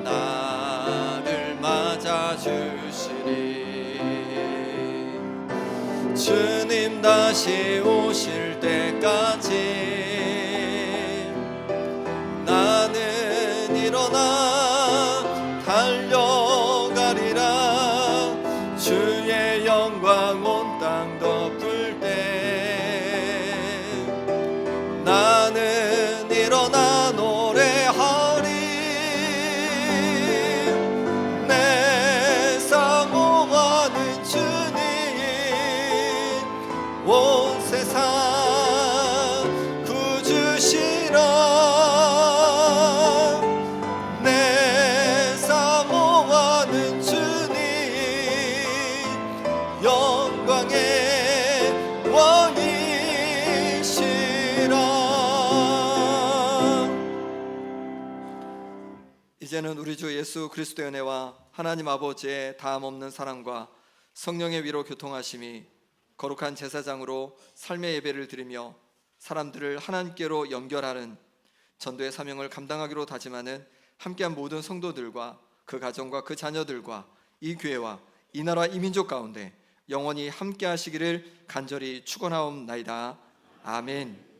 나를 맞아주시리. 주님 다시 오실 때까지 나는 일어나 달려가리라. 주의 영광 온 땅 덮을 때 나는 일어나 노래하리. 내 사모하는 주님 온 세상 구주시라. 내 사모하는 주님 영광의 왕이시라. 이제는 우리 주 예수 그리스도의 은혜와 하나님 아버지의 다함없는 사랑과 성령의 위로 교통하심이 거룩한 제사장으로 삶의 예배를 드리며 사람들을 하나님께로 연결하는 전도의 사명을 감당하기로 다짐하는 함께한 모든 성도들과 그 가정과 그 자녀들과 이 교회와 이 나라 이 민족 가운데 영원히 함께 하시기를 간절히 축원하옵나이다. 아멘.